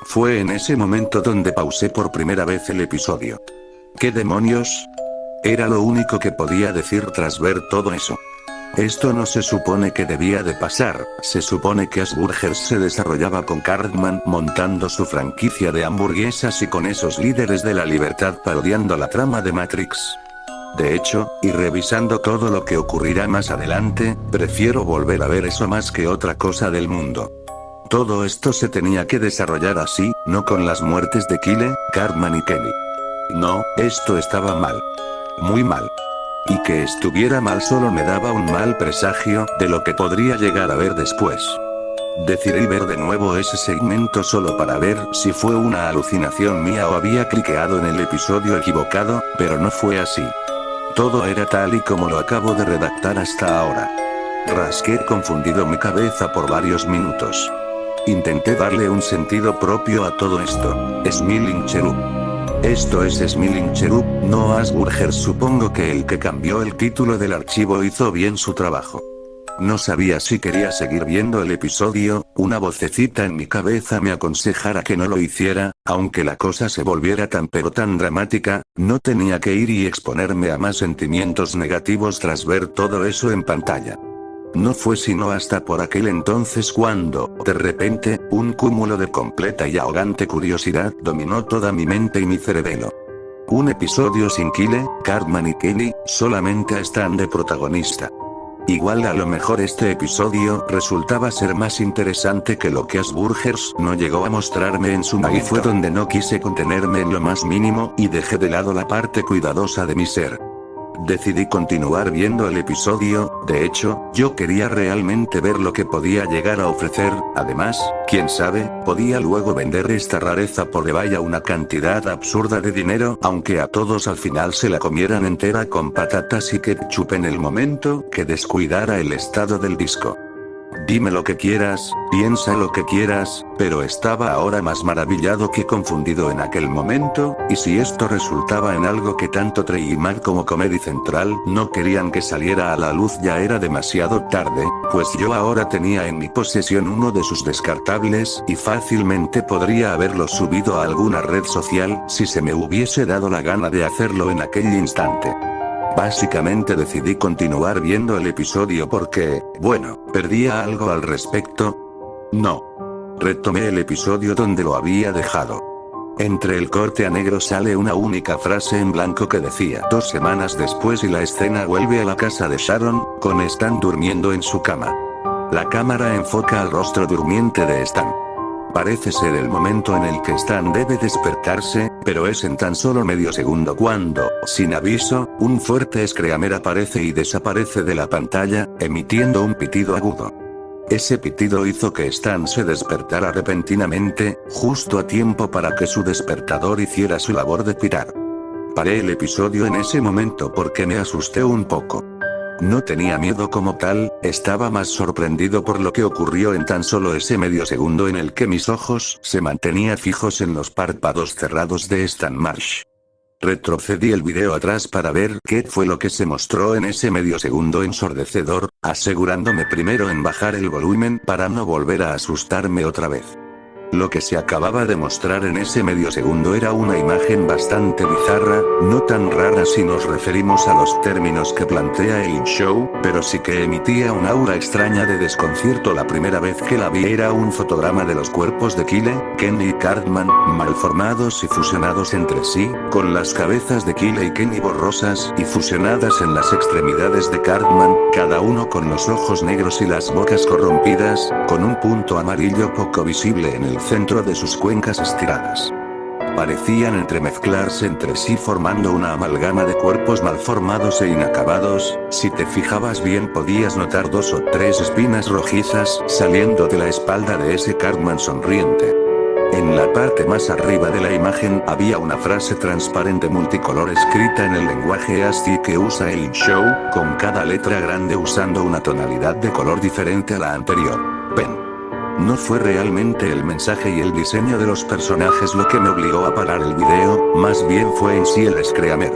Fue en ese momento donde pausé por primera vez el episodio. ¿Qué demonios? Era lo único que podía decir tras ver todo eso. Esto no se supone que debía de pasar, se supone que Asburgers se desarrollaba con Cartman montando su franquicia de hamburguesas y con esos líderes de la libertad parodiando la trama de Matrix. De hecho, y revisando todo lo que ocurrirá más adelante, prefiero volver a ver eso más que otra cosa del mundo. Todo esto se tenía que desarrollar así, no con las muertes de Kyle, Cartman y Kenny. No, esto estaba mal. Muy mal. Y que estuviera mal solo me daba un mal presagio de lo que podría llegar a ver después. Decidí ver de nuevo ese segmento solo para ver si fue una alucinación mía o había cliqueado en el episodio equivocado, pero no fue así. Todo era tal y como lo acabo de redactar hasta ahora. Rasqué confundido mi cabeza por varios minutos. Intenté darle un sentido propio a todo esto. Smiling Cherub. Esto es Smiling Cherub, no Asburgers. Supongo que el que cambió el título del archivo hizo bien su trabajo. No sabía si quería seguir viendo el episodio, una vocecita en mi cabeza me aconsejara que no lo hiciera, aunque la cosa se volviera tan pero tan dramática, no tenía que ir y exponerme a más sentimientos negativos tras ver todo eso en pantalla. No fue sino hasta por aquel entonces cuando, de repente, un cúmulo de completa y ahogante curiosidad dominó toda mi mente y mi cerebelo. Un episodio sin Kyle, Cartman y Kenny, solamente a Stan de protagonista. Igual a lo mejor este episodio resultaba ser más interesante que lo que Asburgers no llegó a mostrarme en su momento. Ahí fue donde no quise contenerme en lo más mínimo y dejé de lado la parte cuidadosa de mi ser. Decidí continuar viendo el episodio, de hecho, yo quería realmente ver lo que podía llegar a ofrecer, además, quién sabe, podía luego vender esta rareza por vaya una cantidad absurda de dinero, aunque a todos al final se la comieran entera con patatas y ketchup en el momento que descuidara el estado del disco. Dime lo que quieras, piensa lo que quieras, pero estaba ahora más maravillado que confundido en aquel momento, y si esto resultaba en algo que tanto Trey y Matt como Comedy Central no querían que saliera a la luz ya era demasiado tarde, pues yo ahora tenía en mi posesión uno de sus descartables y fácilmente podría haberlo subido a alguna red social si se me hubiese dado la gana de hacerlo en aquel instante. Básicamente decidí continuar viendo el episodio porque, bueno, ¿perdía algo al respecto? No. Retomé el episodio donde lo había dejado. Entre el corte a negro sale una única frase en blanco que decía 2 semanas después y la escena vuelve a la casa de Sharon, con Stan durmiendo en su cama. La cámara enfoca al rostro durmiente de Stan. Parece ser el momento en el que Stan debe despertarse, pero es en tan solo medio segundo cuando, sin aviso, un fuerte screamer aparece y desaparece de la pantalla, emitiendo un pitido agudo. Ese pitido hizo que Stan se despertara repentinamente, justo a tiempo para que su despertador hiciera su labor de pirar. Paré el episodio en ese momento porque me asusté un poco. No tenía miedo como tal, estaba más sorprendido por lo que ocurrió en tan solo ese medio segundo en el que mis ojos se mantenían fijos en los párpados cerrados de Stan Marsh. Retrocedí el video atrás para ver qué fue lo que se mostró en ese medio segundo ensordecedor, asegurándome primero en bajar el volumen para no volver a asustarme otra vez. Lo que se acababa de mostrar en ese medio segundo era una imagen bastante bizarra, no tan rara si nos referimos a los términos que plantea el show, pero sí que emitía un aura extraña de desconcierto. La primera vez que la vi era un fotograma de los cuerpos de Kyle, Kenny y Cartman, malformados y fusionados entre sí, con las cabezas de Kyle y Kenny borrosas y fusionadas en las extremidades de Cartman, cada uno con los ojos negros y las bocas corrompidas, con un punto amarillo poco visible en el centro de sus cuencas estiradas. Parecían entremezclarse entre sí formando una amalgama de cuerpos malformados e inacabados. Si te fijabas bien podías notar 2 o 3 espinas rojizas saliendo de la espalda de ese Cartman sonriente. En la parte más arriba de la imagen había una frase transparente multicolor escrita en el lenguaje ASCII que usa el show, con cada letra grande usando una tonalidad de color diferente a la anterior. Pen. No fue realmente el mensaje y el diseño de los personajes lo que me obligó a parar el video, más bien fue en sí el screamer.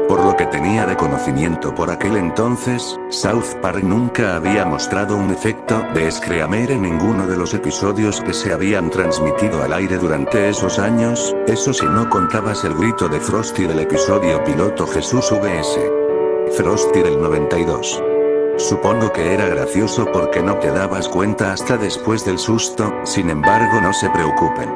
Por lo que tenía de conocimiento por aquel entonces, South Park nunca había mostrado un efecto de screamer en ninguno de los episodios que se habían transmitido al aire durante esos años, eso si no contabas el grito de Frosty del episodio piloto Jesús vs. Frosty del 92. Supongo que era gracioso porque no te dabas cuenta hasta después del susto, sin embargo no se preocupen.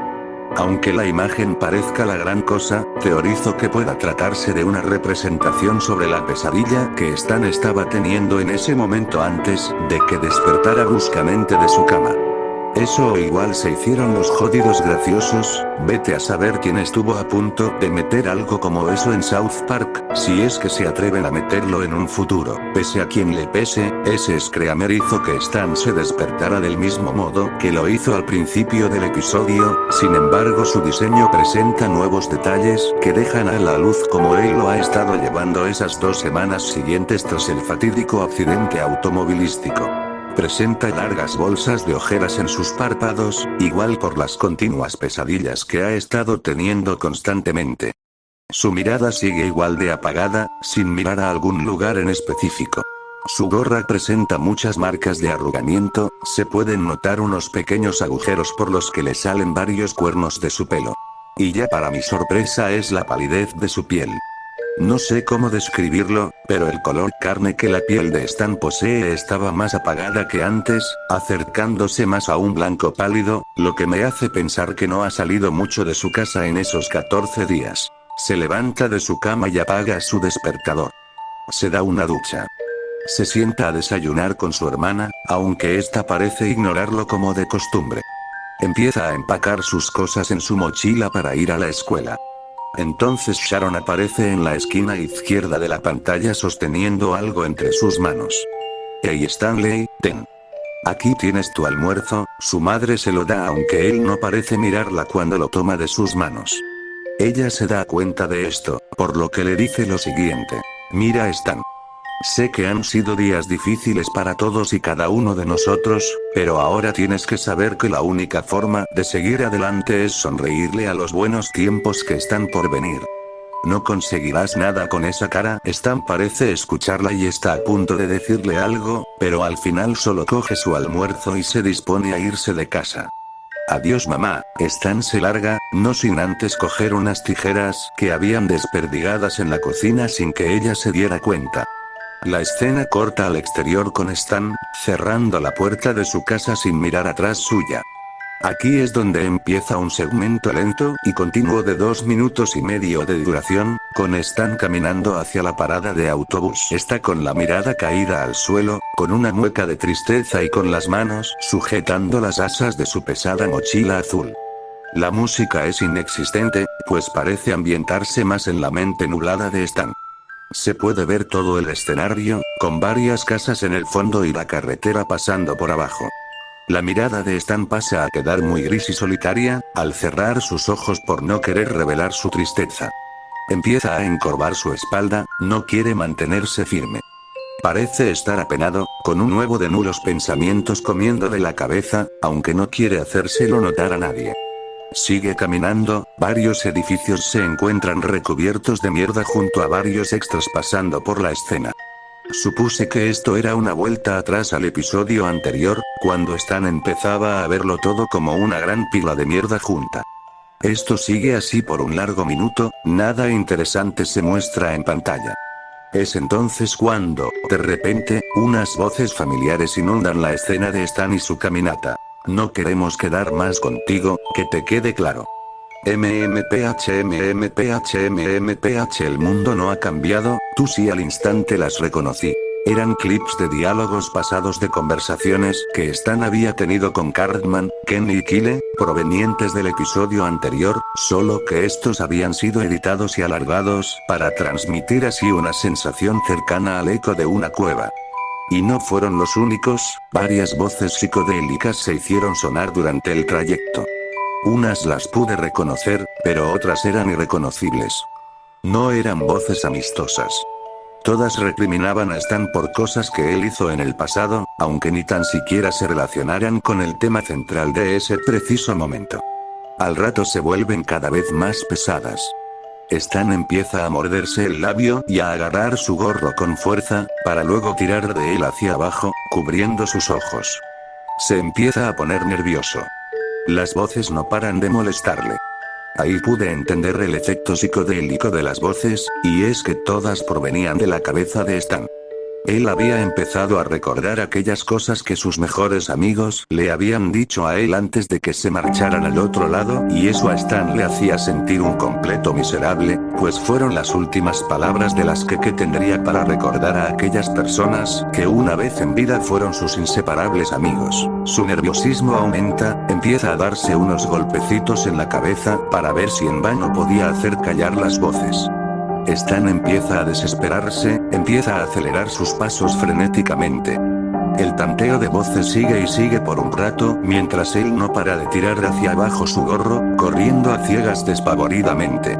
Aunque la imagen parezca la gran cosa, teorizo que pueda tratarse de una representación sobre la pesadilla que Stan estaba teniendo en ese momento antes de que despertara bruscamente de su cama. Eso o igual se hicieron los jodidos graciosos, vete a saber quién estuvo a punto de meter algo como eso en South Park, si es que se atreven a meterlo en un futuro. Pese a quien le pese, ese screamer hizo que Stan se despertara del mismo modo que lo hizo al principio del episodio, sin embargo su diseño presenta nuevos detalles que dejan a la luz como él lo ha estado llevando esas 2 semanas siguientes tras el fatídico accidente automovilístico. Presenta largas bolsas de ojeras en sus párpados, igual por las continuas pesadillas que ha estado teniendo constantemente. Su mirada sigue igual de apagada, sin mirar a algún lugar en específico. Su gorra presenta muchas marcas de arrugamiento, se pueden notar unos pequeños agujeros por los que le salen varios cuernos de su pelo. Y ya para mi sorpresa es la palidez de su piel. No sé cómo describirlo, pero el color carne que la piel de Stan posee estaba más apagada que antes, acercándose más a un blanco pálido, lo que me hace pensar que no ha salido mucho de su casa en esos 14 días. Se levanta de su cama y apaga su despertador. Se da una ducha. Se sienta a desayunar con su hermana, aunque ésta parece ignorarlo como de costumbre. Empieza a empacar sus cosas en su mochila para ir a la escuela. Entonces Sharon aparece en la esquina izquierda de la pantalla sosteniendo algo entre sus manos. Hey Stanley, ten. Aquí tienes tu almuerzo, su madre se lo da aunque él no parece mirarla cuando lo toma de sus manos. Ella se da cuenta de esto, por lo que le dice lo siguiente. Mira Stan. Sé que han sido días difíciles para todos y cada uno de nosotros, pero ahora tienes que saber que la única forma de seguir adelante es sonreírle a los buenos tiempos que están por venir. No conseguirás nada con esa cara. Stan parece escucharla y está a punto de decirle algo, pero al final solo coge su almuerzo y se dispone a irse de casa. Adiós mamá. Stan se larga, no sin antes coger unas tijeras que habían desperdigadas en la cocina sin que ella se diera cuenta. La escena corta al exterior con Stan, cerrando la puerta de su casa sin mirar atrás suya. Aquí es donde empieza un segmento lento y continuo de 2 minutos y medio de duración, con Stan caminando hacia la parada de autobús. Está con la mirada caída al suelo, con una mueca de tristeza y con las manos sujetando las asas de su pesada mochila azul. La música es inexistente, pues parece ambientarse más en la mente nublada de Stan. Se puede ver todo el escenario, con varias casas en el fondo y la carretera pasando por abajo. La mirada de Stan pasa a quedar muy gris y solitaria, al cerrar sus ojos por no querer revelar su tristeza. Empieza a encorvar su espalda, no quiere mantenerse firme. Parece estar apenado, con un huevo de nulos pensamientos comiéndole la cabeza, aunque no quiere hacérselo notar a nadie. Sigue caminando, varios edificios se encuentran recubiertos de mierda junto a varios extras pasando por la escena. Supuse que esto era una vuelta atrás al episodio anterior, cuando Stan empezaba a verlo todo como una gran pila de mierda junta. Esto sigue así por un largo minuto, nada interesante se muestra en pantalla. Es entonces cuando, de repente, unas voces familiares inundan la escena de Stan y su caminata. No queremos quedar más contigo, que te quede claro. MMPH el mundo no ha cambiado, tú sí. Al instante las reconocí. Eran clips de diálogos pasados de conversaciones que Stan había tenido con Cartman, Kenny y Kyle, provenientes del episodio anterior, solo que estos habían sido editados y alargados para transmitir así una sensación cercana al eco de una cueva. Y no fueron los únicos, varias voces psicodélicas se hicieron sonar durante el trayecto. Unas las pude reconocer, pero otras eran irreconocibles. No eran voces amistosas. Todas recriminaban a Stan por cosas que él hizo en el pasado, aunque ni tan siquiera se relacionaran con el tema central de ese preciso momento. Al rato se vuelven cada vez más pesadas. Stan empieza a morderse el labio y a agarrar su gorro con fuerza, para luego tirar de él hacia abajo, cubriendo sus ojos. Se empieza a poner nervioso. Las voces no paran de molestarle. Ahí pude entender el efecto psicodélico de las voces, y es que todas provenían de la cabeza de Stan. Él había empezado a recordar aquellas cosas que sus mejores amigos le habían dicho a él antes de que se marcharan al otro lado, y eso a Stan le hacía sentir un completo miserable, pues fueron las últimas palabras de las que tendría para recordar a aquellas personas que una vez en vida fueron sus inseparables amigos. Su nerviosismo aumenta, empieza a darse unos golpecitos en la cabeza para ver si en vano podía hacer callar las voces. Stan empieza a desesperarse, empieza a acelerar sus pasos frenéticamente. El tanteo de voces sigue y sigue por un rato, mientras él no para de tirar hacia abajo su gorro, corriendo a ciegas despavoridamente.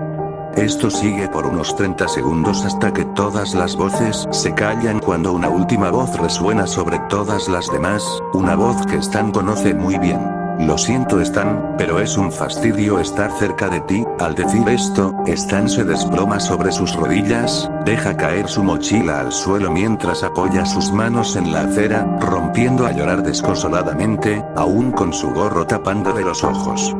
Esto sigue por unos 30 segundos hasta que todas las voces se callan cuando una última voz resuena sobre todas las demás, una voz que Stan conoce muy bien. Lo siento Stan, pero es un fastidio estar cerca de ti. Al decir esto, Stan se desploma sobre sus rodillas, deja caer su mochila al suelo mientras apoya sus manos en la acera, rompiendo a llorar desconsoladamente, aún con su gorro tapándole los ojos.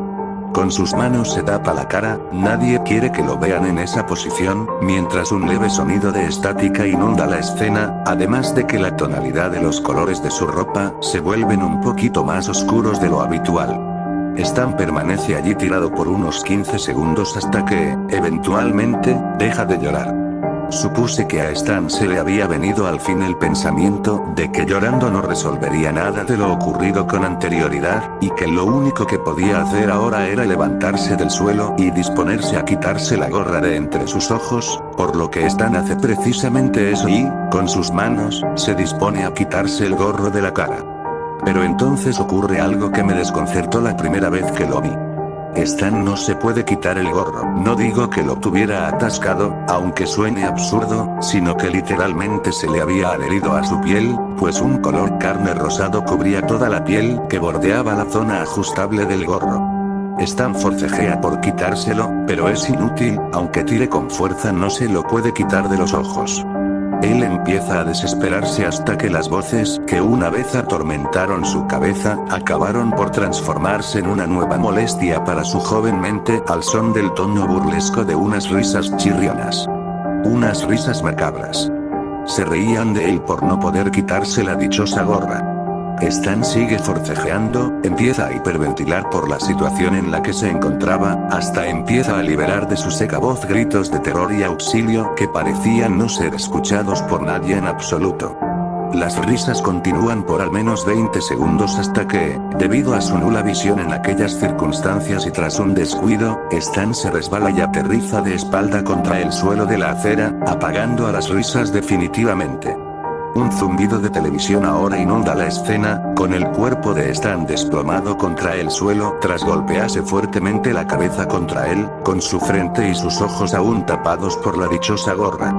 Con sus manos se tapa la cara, nadie quiere que lo vean en esa posición, mientras un leve sonido de estática inunda la escena, además de que la tonalidad de los colores de su ropa se vuelven un poquito más oscuros de lo habitual. Stan permanece allí tirado por unos 15 segundos hasta que, eventualmente, deja de llorar. Supuse que a Stan se le había venido al fin el pensamiento de que llorando no resolvería nada de lo ocurrido con anterioridad, y que lo único que podía hacer ahora era levantarse del suelo y disponerse a quitarse la gorra de entre sus ojos, por lo que Stan hace precisamente eso y, con sus manos, se dispone a quitarse el gorro de la cara. Pero entonces ocurre algo que me desconcertó la primera vez que lo vi. Stan no se puede quitar el gorro. No digo que lo tuviera atascado, aunque suene absurdo, sino que literalmente se le había adherido a su piel, pues un color carne rosado cubría toda la piel que bordeaba la zona ajustable del gorro. Stan forcejea por quitárselo, pero es inútil, aunque tire con fuerza no se lo puede quitar de los ojos. Él empieza a desesperarse hasta que las voces que una vez atormentaron su cabeza, acabaron por transformarse en una nueva molestia para su joven mente al son del tono burlesco de unas risas chirrionas. Unas risas macabras. Se reían de él por no poder quitarse la dichosa gorra. Stan sigue forcejeando, empieza a hiperventilar por la situación en la que se encontraba, hasta empieza a liberar de su seca voz gritos de terror y auxilio que parecían no ser escuchados por nadie en absoluto. Las risas continúan por al menos 20 segundos hasta que, debido a su nula visión en aquellas circunstancias y tras un descuido, Stan se resbala y aterriza de espalda contra el suelo de la acera, apagando a las risas definitivamente. Un zumbido de televisión ahora inunda la escena, con el cuerpo de Stan desplomado contra el suelo tras golpearse fuertemente la cabeza contra él, con su frente y sus ojos aún tapados por la dichosa gorra.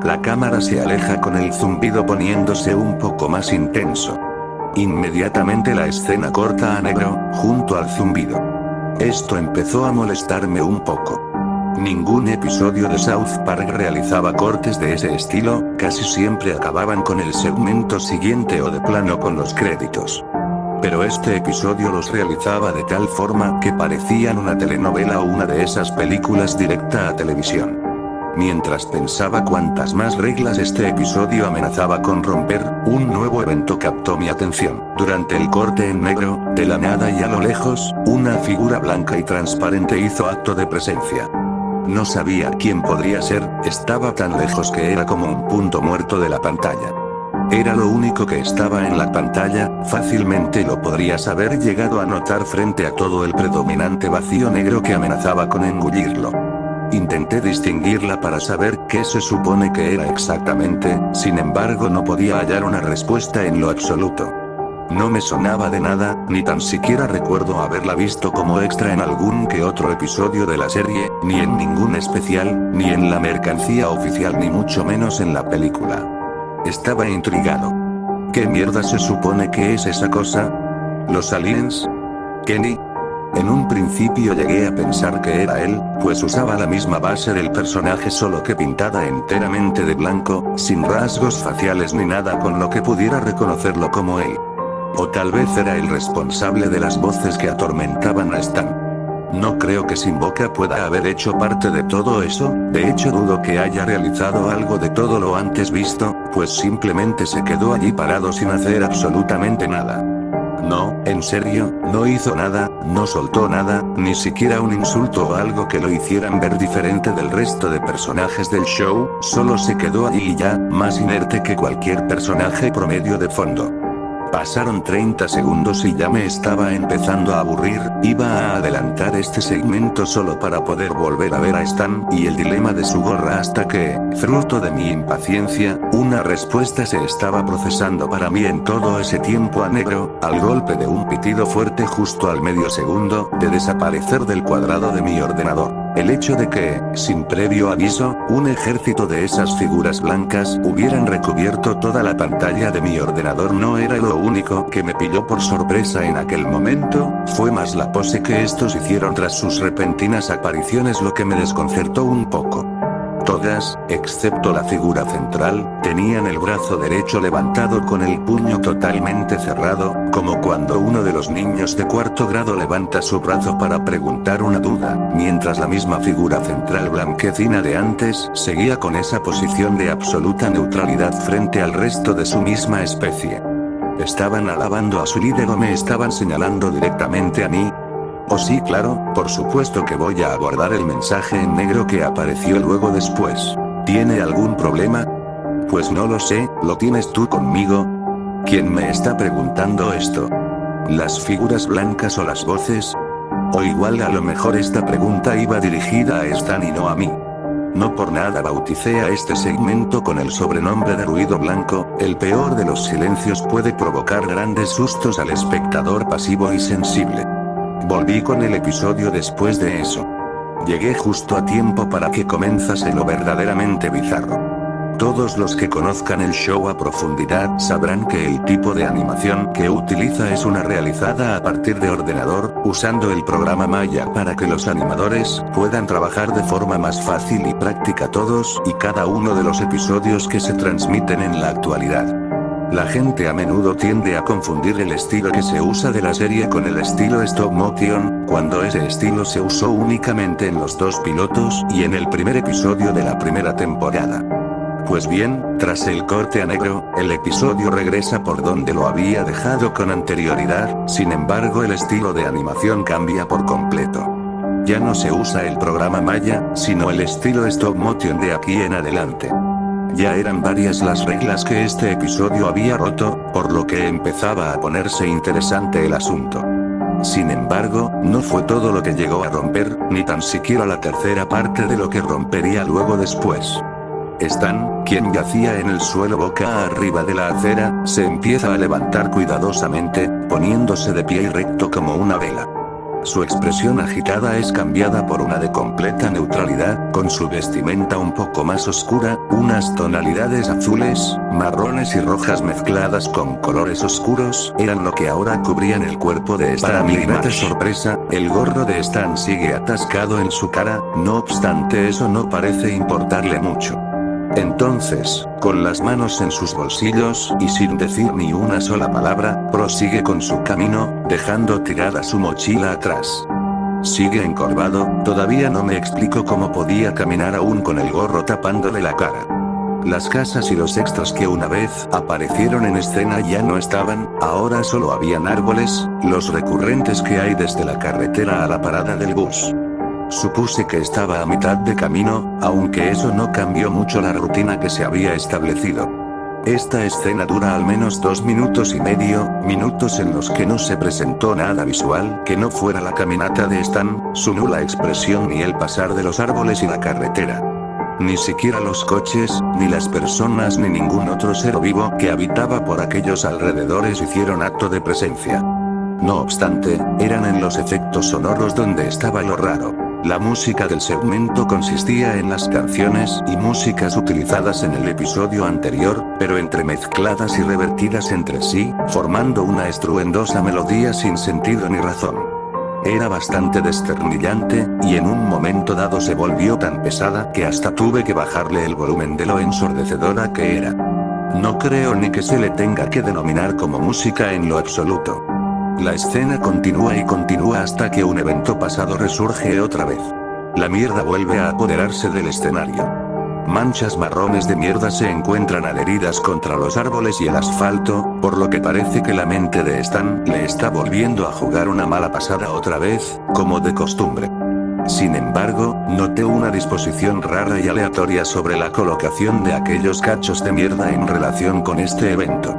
La cámara se aleja con el zumbido poniéndose un poco más intenso. Inmediatamente la escena corta a negro, junto al zumbido. Esto empezó a molestarme un poco. Ningún episodio de South Park realizaba cortes de ese estilo, casi siempre acababan con el segmento siguiente o de plano con los créditos. Pero este episodio los realizaba de tal forma que parecían una telenovela o una de esas películas directa a televisión. Mientras pensaba cuántas más reglas este episodio amenazaba con romper, un nuevo evento captó mi atención. Durante el corte en negro, de la nada y a lo lejos, una figura blanca y transparente hizo acto de presencia. No sabía quién podría ser, estaba tan lejos que era como un punto muerto de la pantalla. Era lo único que estaba en la pantalla, fácilmente lo podrías haber llegado a notar frente a todo el predominante vacío negro que amenazaba con engullirlo. Intenté distinguirla para saber qué se supone que era exactamente, sin embargo no podía hallar una respuesta en lo absoluto. No me sonaba de nada, ni tan siquiera recuerdo haberla visto como extra en algún que otro episodio de la serie, ni en ningún especial, ni en la mercancía oficial ni mucho menos en la película. Estaba intrigado. ¿Qué mierda se supone que es esa cosa? ¿Los aliens? ¿Kenny? En un principio llegué a pensar que era él, pues usaba la misma base del personaje solo que pintada enteramente de blanco, sin rasgos faciales ni nada con lo que pudiera reconocerlo como él. O tal vez era el responsable de las voces que atormentaban a Stan. No creo que Sin Boca pueda haber hecho parte de todo eso, de hecho dudo que haya realizado algo de todo lo antes visto, pues simplemente se quedó allí parado sin hacer absolutamente nada. No, en serio, no hizo nada, no soltó nada, ni siquiera un insulto o algo que lo hicieran ver diferente del resto de personajes del show, solo se quedó allí y ya, más inerte que cualquier personaje promedio de fondo. Pasaron 30 segundos y ya me estaba empezando a aburrir, iba a adelantar este segmento solo para poder volver a ver a Stan y el dilema de su gorra hasta que, fruto de mi impaciencia, una respuesta se estaba procesando para mí en todo ese tiempo a negro, al golpe de un pitido fuerte justo al medio segundo de desaparecer del cuadrado de mi ordenador. El hecho de que, sin previo aviso, un ejército de esas figuras blancas hubieran recubierto toda la pantalla de mi ordenador no era lo único que me pilló por sorpresa en aquel momento, fue más la pose que estos hicieron tras sus repentinas apariciones lo que me desconcertó un poco. Todas, excepto la figura central, tenían el brazo derecho levantado con el puño totalmente cerrado, como cuando uno de los niños de cuarto grado levanta su brazo para preguntar una duda, mientras la misma figura central blanquecina de antes seguía con esa posición de absoluta neutralidad frente al resto de su misma especie. ¿Estaban alabando a su líder o me estaban señalando directamente a mí? Oh sí, claro, por supuesto que voy a abordar el mensaje en negro que apareció luego después. ¿Tiene algún problema? Pues no lo sé, ¿lo tienes tú conmigo? ¿Quién me está preguntando esto? ¿Las figuras blancas o las voces? O igual a lo mejor esta pregunta iba dirigida a Stan y no a mí. No por nada bauticé a este segmento con el sobrenombre de ruido blanco, el peor de los silencios puede provocar grandes sustos al espectador pasivo y sensible. Volví con el episodio después de eso. Llegué justo a tiempo para que comenzase lo verdaderamente bizarro. Todos los que conozcan el show a profundidad sabrán que el tipo de animación que utiliza es una realizada a partir de ordenador, usando el programa Maya para que los animadores puedan trabajar de forma más fácil y práctica todos y cada uno de los episodios que se transmiten en la actualidad. La gente a menudo tiende a confundir el estilo que se usa de la serie con el estilo stop motion, cuando ese estilo se usó únicamente en los dos pilotos y en el primer episodio de la primera temporada. Pues bien, tras el corte a negro, el episodio regresa por donde lo había dejado con anterioridad, sin embargo el estilo de animación cambia por completo. Ya no se usa el programa Maya, sino el estilo stop motion de aquí en adelante. Ya eran varias las reglas que este episodio había roto, por lo que empezaba a ponerse interesante el asunto. Sin embargo, no fue todo lo que llegó a romper, ni tan siquiera la tercera parte de lo que rompería luego después. Stan, quien yacía en el suelo boca arriba de la acera, se empieza a levantar cuidadosamente, poniéndose de pie y recto como una vela. Su expresión agitada es cambiada por una de completa neutralidad, con su vestimenta un poco más oscura, unas tonalidades azules, marrones y rojas mezcladas con colores oscuros, eran lo que ahora cubrían el cuerpo de Stan. Para mi grata sorpresa, el gorro de Stan sigue atascado en su cara, no obstante eso no parece importarle mucho. Entonces, con las manos en sus bolsillos, y sin decir ni una sola palabra, prosigue con su camino, dejando tirada su mochila atrás. Sigue encorvado, todavía no me explico cómo podía caminar aún con el gorro tapándole la cara. Las casas y los extras que una vez aparecieron en escena ya no estaban, ahora solo habían árboles, los recurrentes que hay desde la carretera a la parada del bus. Supuse que estaba a mitad de camino, aunque eso no cambió mucho la rutina que se había establecido. Esta escena dura al menos 2 minutos y medio, minutos en los que no se presentó nada visual que no fuera la caminata de Stan, su nula expresión ni el pasar de los árboles y la carretera. Ni siquiera los coches, ni las personas ni ningún otro ser vivo que habitaba por aquellos alrededores hicieron acto de presencia. No obstante, eran en los efectos sonoros donde estaba lo raro. La música del segmento consistía en las canciones y músicas utilizadas en el episodio anterior, pero entremezcladas y revertidas entre sí, formando una estruendosa melodía sin sentido ni razón. Era bastante desternillante, y en un momento dado se volvió tan pesada que hasta tuve que bajarle el volumen de lo ensordecedora que era. No creo ni que se le tenga que denominar como música en lo absoluto. La escena continúa y continúa hasta que un evento pasado resurge otra vez. La mierda vuelve a apoderarse del escenario. Manchas marrones de mierda se encuentran adheridas contra los árboles y el asfalto, por lo que parece que la mente de Stan le está volviendo a jugar una mala pasada otra vez, como de costumbre. Sin embargo, noté una disposición rara y aleatoria sobre la colocación de aquellos cachos de mierda en relación con este evento.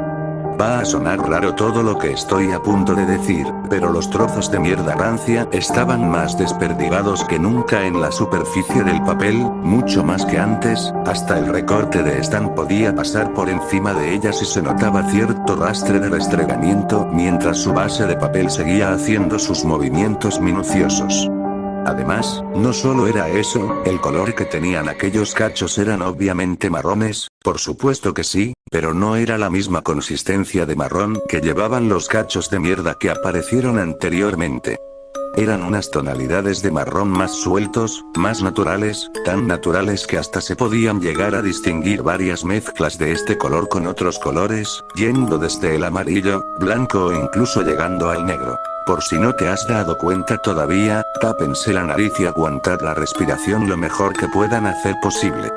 Va a sonar raro todo lo que estoy a punto de decir, pero los trozos de mierda rancia estaban más desperdigados que nunca en la superficie del papel, mucho más que antes, hasta el recorte de Stan podía pasar por encima de ellas y se notaba cierto rastre de restregamiento mientras su base de papel seguía haciendo sus movimientos minuciosos. Además, no solo era eso, el color que tenían aquellos cachos eran obviamente marrones, por supuesto que sí, pero no era la misma consistencia de marrón que llevaban los cachos de mierda que aparecieron anteriormente. Eran unas tonalidades de marrón más sueltos, más naturales, tan naturales que hasta se podían llegar a distinguir varias mezclas de este color con otros colores, yendo desde el amarillo, blanco o incluso llegando al negro. Por si no te has dado cuenta todavía, tápense la nariz y aguantad la respiración lo mejor que puedan hacer posible.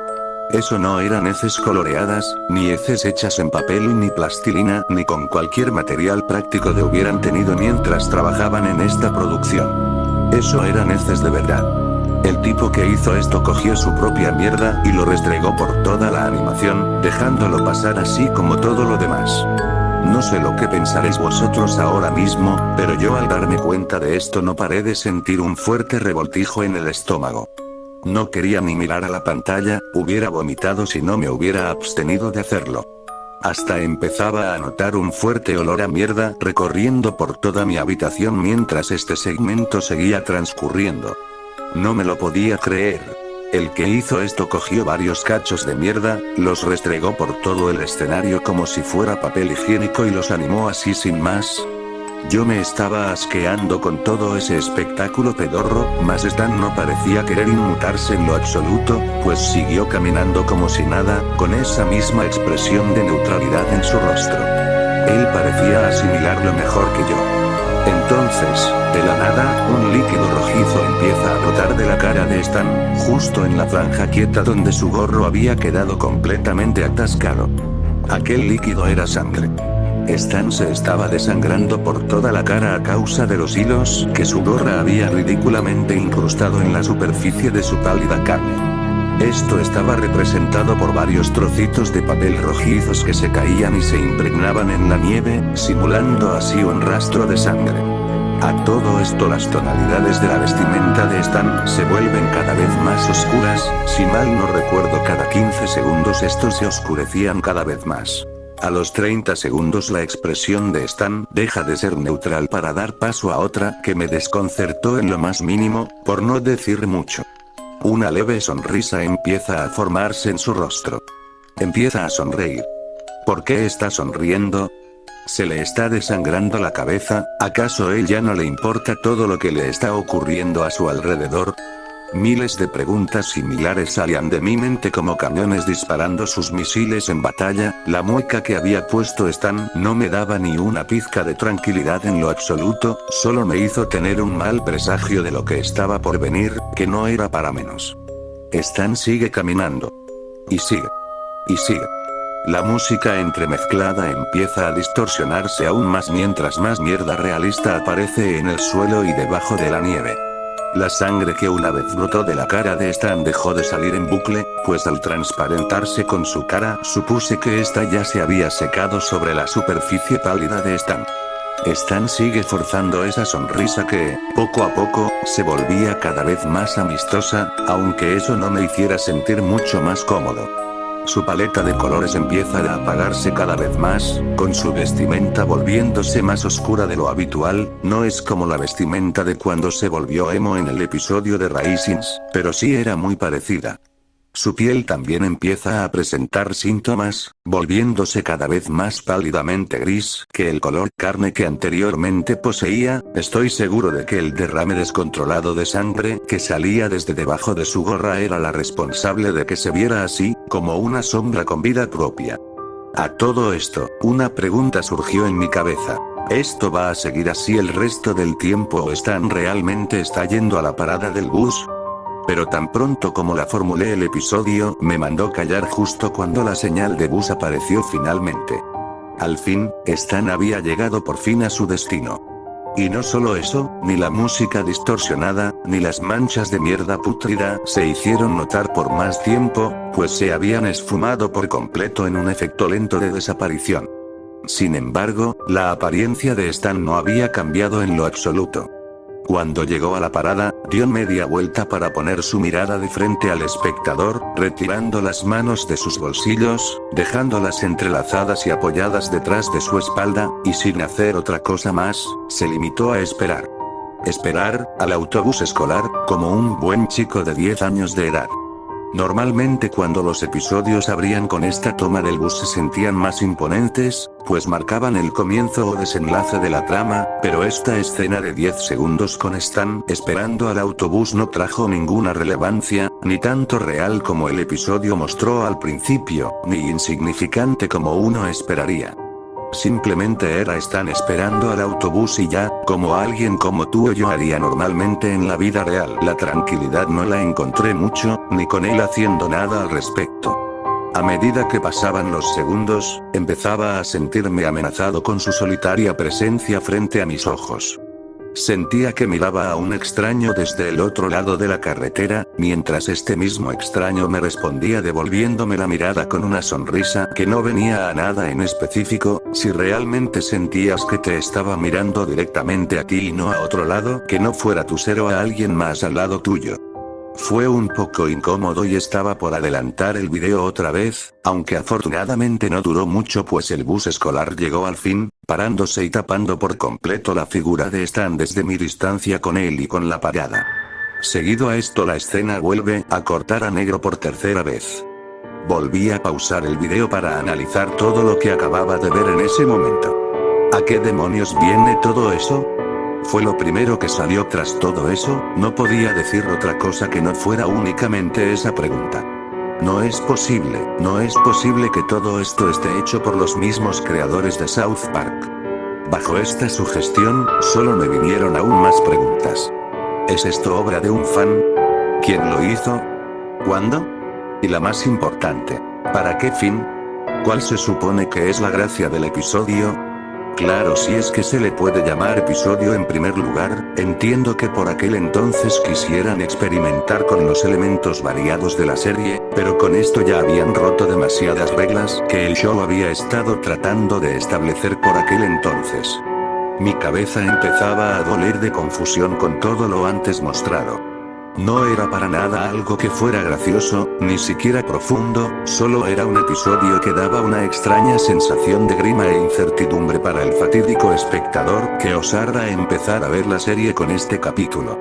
Eso no eran heces coloreadas, ni heces hechas en papel ni plastilina, ni con cualquier material práctico de hubieran tenido mientras trabajaban en esta producción. Eso eran heces de verdad. El tipo que hizo esto cogió su propia mierda y lo restregó por toda la animación, dejándolo pasar así como todo lo demás. No sé lo que pensaréis vosotros ahora mismo, pero yo al darme cuenta de esto no paré de sentir un fuerte revoltijo en el estómago. No quería ni mirar a la pantalla, hubiera vomitado si no me hubiera abstenido de hacerlo. Hasta empezaba a notar un fuerte olor a mierda recorriendo por toda mi habitación mientras este segmento seguía transcurriendo. No me lo podía creer. El que hizo esto cogió varios cachos de mierda, los restregó por todo el escenario como si fuera papel higiénico y los animó así sin más. Yo me estaba asqueando con todo ese espectáculo pedorro, mas Stan no parecía querer inmutarse en lo absoluto, pues siguió caminando como si nada, con esa misma expresión de neutralidad en su rostro. Él parecía asimilarlo mejor que yo. Entonces, de la nada, un líquido rojizo empieza a brotar de la cara de Stan, justo en la franja quieta donde su gorro había quedado completamente atascado. Aquel líquido era sangre. Stan se estaba desangrando por toda la cara a causa de los hilos que su gorra había ridículamente incrustado en la superficie de su pálida carne. Esto estaba representado por varios trocitos de papel rojizos que se caían y se impregnaban en la nieve, simulando así un rastro de sangre. A todo esto las tonalidades de la vestimenta de Stan se vuelven cada vez más oscuras, si mal no recuerdo cada 15 segundos estos se oscurecían cada vez más. A los 30 segundos la expresión de Stan deja de ser neutral para dar paso a otra que me desconcertó en lo más mínimo, por no decir mucho. Una leve sonrisa empieza a formarse en su rostro. Empieza a sonreír. ¿Por qué está sonriendo? ¿Se le está desangrando la cabeza? ¿Acaso él ya no le importa todo lo que le está ocurriendo a su alrededor? Miles de preguntas similares salían de mi mente como cañones disparando sus misiles en batalla. La mueca que había puesto Stan no me daba ni una pizca de tranquilidad en lo absoluto, solo me hizo tener un mal presagio de lo que estaba por venir, que no era para menos. Stan sigue caminando. Y sigue. Y sigue. La música entremezclada empieza a distorsionarse aún más mientras más mierda realista aparece en el suelo y debajo de la nieve. La sangre que una vez brotó de la cara de Stan dejó de salir en bucle, pues al transparentarse con su cara supuse que esta ya se había secado sobre la superficie pálida de Stan. Stan sigue forzando esa sonrisa que, poco a poco, se volvía cada vez más amistosa, aunque eso no me hiciera sentir mucho más cómodo. Su paleta de colores empieza a apagarse cada vez más, con su vestimenta volviéndose más oscura de lo habitual. No es como la vestimenta de cuando se volvió emo en el episodio de Raisins, pero sí era muy parecida. Su piel también empieza a presentar síntomas, volviéndose cada vez más pálidamente gris que el color carne que anteriormente poseía. Estoy seguro de que el derrame descontrolado de sangre que salía desde debajo de su gorra era la responsable de que se viera así, como una sombra con vida propia. A todo esto, una pregunta surgió en mi cabeza. ¿Esto va a seguir así el resto del tiempo o Stan realmente está yendo a la parada del bus? Pero tan pronto como la formulé el episodio me mandó callar justo cuando la señal de bus apareció finalmente. Al fin, Stan había llegado por fin a su destino. Y no solo eso, ni la música distorsionada, ni las manchas de mierda pútrida se hicieron notar por más tiempo, pues se habían esfumado por completo en un efecto lento de desaparición. Sin embargo, la apariencia de Stan no había cambiado en lo absoluto. Cuando llegó a la parada, dio media vuelta para poner su mirada de frente al espectador, retirando las manos de sus bolsillos, dejándolas entrelazadas y apoyadas detrás de su espalda, y sin hacer otra cosa más, se limitó a esperar. Esperar al autobús escolar, como un buen chico de 10 años de edad. Normalmente cuando los episodios abrían con esta toma del bus se sentían más imponentes, pues marcaban el comienzo o desenlace de la trama, pero esta escena de 10 segundos con Stan esperando al autobús no trajo ninguna relevancia, ni tanto real como el episodio mostró al principio, ni insignificante como uno esperaría. Simplemente era Stan esperando al autobús y ya, como alguien como tú o yo haría normalmente en la vida real. La tranquilidad no la encontré mucho, ni con él haciendo nada al respecto. A medida que pasaban los segundos, empezaba a sentirme amenazado con su solitaria presencia frente a mis ojos. Sentía que miraba a un extraño desde el otro lado de la carretera, mientras este mismo extraño me respondía devolviéndome la mirada con una sonrisa que no venía a nada en específico. Si realmente sentías que te estaba mirando directamente a ti y no a otro lado que no fuera tu ser o a alguien más al lado tuyo. Fue un poco incómodo y estaba por adelantar el video otra vez, aunque afortunadamente no duró mucho pues el bus escolar llegó al fin, parándose y tapando por completo la figura de Stan desde mi distancia con él y con la parada. Seguido a esto la escena vuelve a cortar a negro por tercera vez. Volví a pausar el video para analizar todo lo que acababa de ver en ese momento. ¿A qué demonios viene todo eso? Fue lo primero que salió tras todo eso. No podía decir otra cosa que no fuera únicamente esa pregunta. No es posible que todo esto esté hecho por los mismos creadores de South Park. Bajo esta sugestión, solo me vinieron aún más preguntas. ¿Es esto obra de un fan? ¿Quién lo hizo? ¿Cuándo? Y la más importante, ¿para qué fin? ¿Cuál se supone que es la gracia del episodio? Claro, si es que se le puede llamar episodio en primer lugar, entiendo que por aquel entonces quisieran experimentar con los elementos variados de la serie, pero con esto ya habían roto demasiadas reglas que el show había estado tratando de establecer por aquel entonces. Mi cabeza empezaba a doler de confusión con todo lo antes mostrado. No era para nada algo que fuera gracioso, ni siquiera profundo, solo era un episodio que daba una extraña sensación de grima e incertidumbre para el fatídico espectador que osara empezar a ver la serie con este capítulo.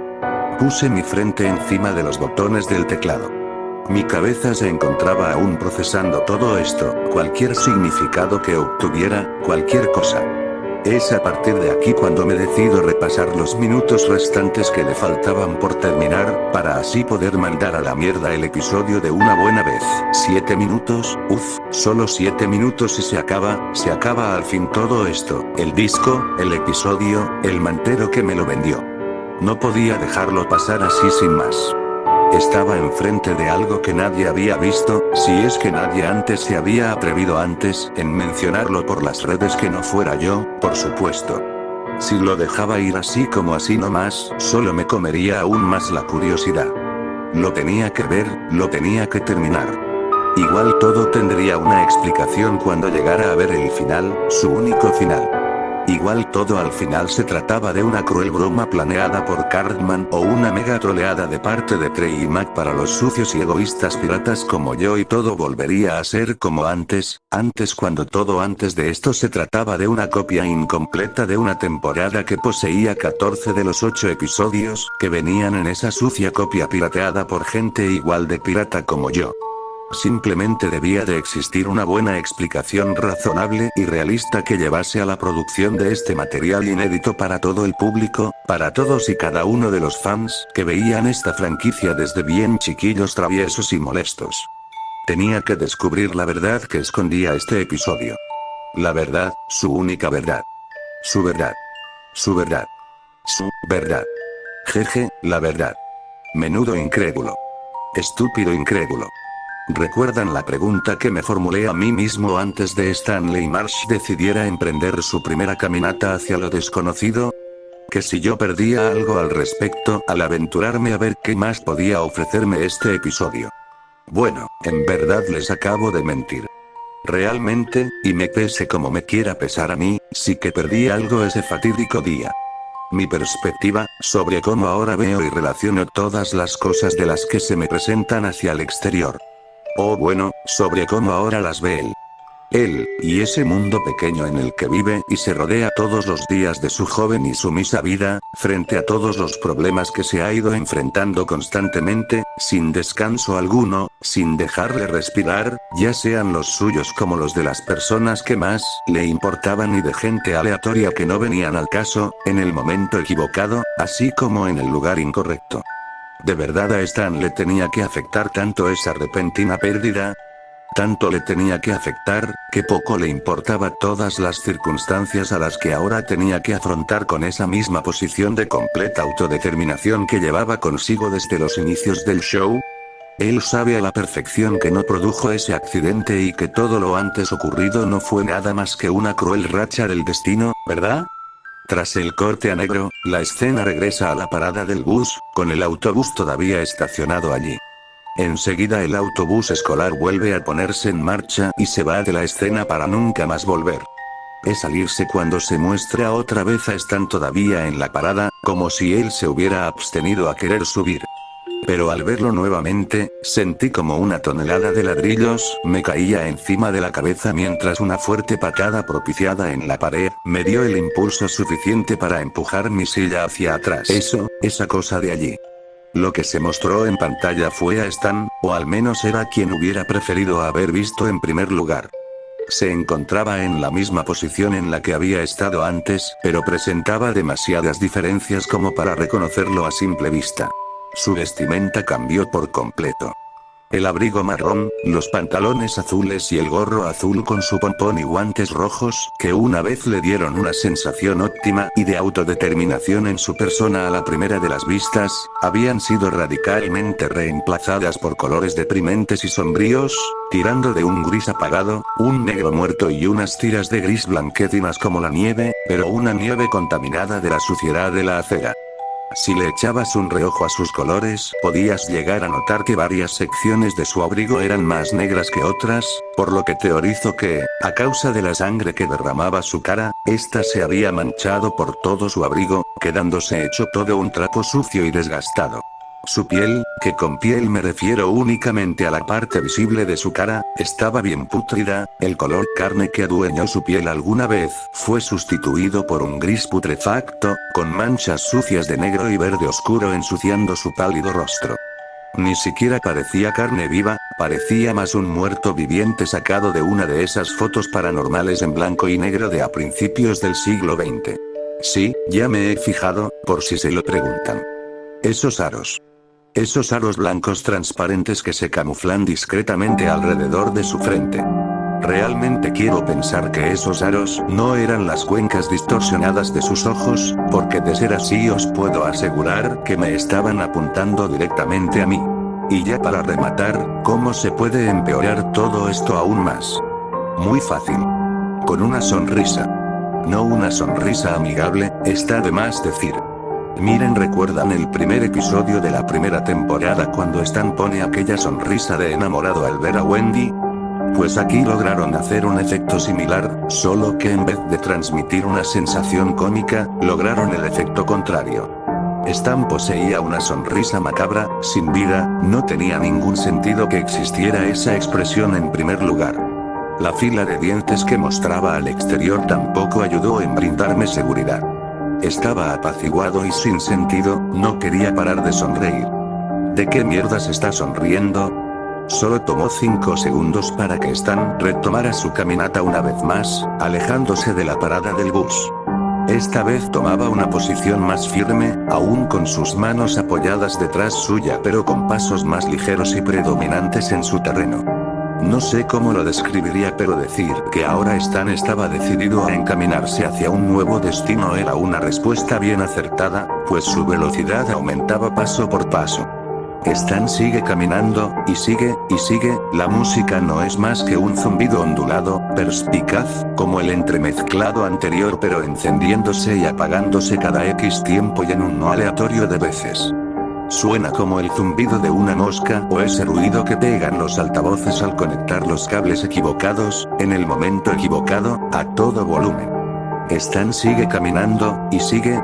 Puse mi frente encima de los botones del teclado. Mi cabeza se encontraba aún procesando todo esto, cualquier significado que obtuviera, cualquier cosa. Es a partir de aquí cuando me decido repasar los minutos restantes que le faltaban por terminar, para así poder mandar a la mierda el episodio de una buena vez. 7 minutos, solo 7 minutos y se acaba al fin todo esto, el disco, el episodio, el mantero que me lo vendió. No podía dejarlo pasar así sin más. Estaba enfrente de algo que nadie había visto, si es que nadie antes se había atrevido antes en mencionarlo por las redes que no fuera yo, por supuesto. Si lo dejaba ir así como así nomás, solo me comería aún más la curiosidad. Lo tenía que ver, lo tenía que terminar. Igual todo tendría una explicación cuando llegara a ver el final, su único final. Igual todo al final se trataba de una cruel broma planeada por Cartman o una mega troleada de parte de Trey y Mac para los sucios y egoístas piratas como yo y todo volvería a ser como antes cuando todo antes de esto se trataba de una copia incompleta de una temporada que poseía 14 de los 8 episodios que venían en esa sucia copia pirateada por gente igual de pirata como yo. Simplemente debía de existir una buena explicación razonable y realista que llevase a la producción de este material inédito para todo el público, para todos y cada uno de los fans que veían esta franquicia desde bien chiquillos traviesos y molestos. Tenía que descubrir la verdad que escondía este episodio. La verdad, su única verdad. Su verdad. Su verdad. Su verdad. Jeje, la verdad. Menudo incrédulo. Estúpido incrédulo. ¿Recuerdan la pregunta que me formulé a mí mismo antes de Stanley Marsh decidiera emprender su primera caminata hacia lo desconocido? Que si yo perdía algo al respecto al aventurarme a ver qué más podía ofrecerme este episodio. Bueno, en verdad les acabo de mentir. Realmente, y me pese como me quiera pesar a mí, sí que perdí algo ese fatídico día. Mi perspectiva, sobre cómo ahora veo y relaciono todas las cosas de las que se me presentan hacia el exterior. O bueno, sobre cómo ahora las ve él. Él, y ese mundo pequeño en el que vive y se rodea todos los días de su joven y sumisa vida, frente a todos los problemas que se ha ido enfrentando constantemente, sin descanso alguno, sin dejarle respirar, ya sean los suyos como los de las personas que más le importaban y de gente aleatoria que no venían al caso, en el momento equivocado, así como en el lugar incorrecto. ¿De verdad a Stan le tenía que afectar tanto esa repentina pérdida? Tanto le tenía que afectar, que poco le importaba todas las circunstancias a las que ahora tenía que afrontar con esa misma posición de completa autodeterminación que llevaba consigo desde los inicios del show. Él sabe a la perfección que no produjo ese accidente y que todo lo antes ocurrido no fue nada más que una cruel racha del destino, ¿verdad? Tras el corte a negro, la escena regresa a la parada del bus, con el autobús todavía estacionado allí. Enseguida el autobús escolar vuelve a ponerse en marcha y se va de la escena para nunca más volver. Es salirse cuando se muestra otra vez a Stan todavía en la parada, como si él se hubiera abstenido a querer subir. Pero al verlo nuevamente, sentí como una tonelada de ladrillos me caía encima de la cabeza mientras una fuerte patada propiciada en la pared me dio el impulso suficiente para empujar mi silla hacia atrás. Esa cosa de allí. Lo que se mostró en pantalla fue a Stan, o al menos era quien hubiera preferido haber visto en primer lugar. Se encontraba en la misma posición en la que había estado antes, pero presentaba demasiadas diferencias como para reconocerlo a simple vista. Su vestimenta cambió por completo. El abrigo marrón, los pantalones azules y el gorro azul con su pompón y guantes rojos, que una vez le dieron una sensación óptima y de autodeterminación en su persona a la primera de las vistas, habían sido radicalmente reemplazadas por colores deprimentes y sombríos, tirando de un gris apagado, un negro muerto y unas tiras de gris blanquecinas como la nieve, pero una nieve contaminada de la suciedad de la acera. Si le echabas un reojo a sus colores, podías llegar a notar que varias secciones de su abrigo eran más negras que otras, por lo que teorizo que, a causa de la sangre que derramaba su cara, ésta se había manchado por todo su abrigo, quedándose hecho todo un trapo sucio y desgastado. Su piel, que con piel me refiero únicamente a la parte visible de su cara, estaba bien pútrida, el color carne que adueñó su piel alguna vez fue sustituido por un gris putrefacto, con manchas sucias de negro y verde oscuro ensuciando su pálido rostro. Ni siquiera parecía carne viva, parecía más un muerto viviente sacado de una de esas fotos paranormales en blanco y negro de a principios del siglo XX. Sí, ya me he fijado, por si se lo preguntan. Esos aros. Esos aros blancos transparentes que se camuflan discretamente alrededor de su frente. Realmente quiero pensar que esos aros no eran las cuencas distorsionadas de sus ojos, porque de ser así os puedo asegurar que me estaban apuntando directamente a mí. Y ya para rematar, ¿cómo se puede empeorar todo esto aún más? Muy fácil. Con una sonrisa. No una sonrisa amigable, está de más decir. Miren, ¿recuerdan el primer episodio de la primera temporada cuando Stan pone aquella sonrisa de enamorado al ver a Wendy? Pues aquí lograron hacer un efecto similar, solo que en vez de transmitir una sensación cómica, lograron el efecto contrario. Stan poseía una sonrisa macabra, sin vida, no tenía ningún sentido que existiera esa expresión en primer lugar. La fila de dientes que mostraba al exterior tampoco ayudó en brindarme seguridad. Estaba apaciguado y sin sentido, no quería parar de sonreír. ¿De qué mierdas está sonriendo? Solo tomó 5 segundos para que Stan retomara su caminata una vez más, alejándose de la parada del bus. Esta vez tomaba una posición más firme, aún con sus manos apoyadas detrás suya pero con pasos más ligeros y predominantes en su terreno. No sé cómo lo describiría, pero decir que ahora Stan estaba decidido a encaminarse hacia un nuevo destino era una respuesta bien acertada, pues su velocidad aumentaba paso por paso. Stan sigue caminando, y sigue, la música no es más que un zumbido ondulado, perspicaz, como el entremezclado anterior pero encendiéndose y apagándose cada X tiempo y en un no aleatorio de veces. Suena como el zumbido de una mosca o ese ruido que pegan los altavoces al conectar los cables equivocados, en el momento equivocado, a todo volumen. Stan sigue caminando, y sigue,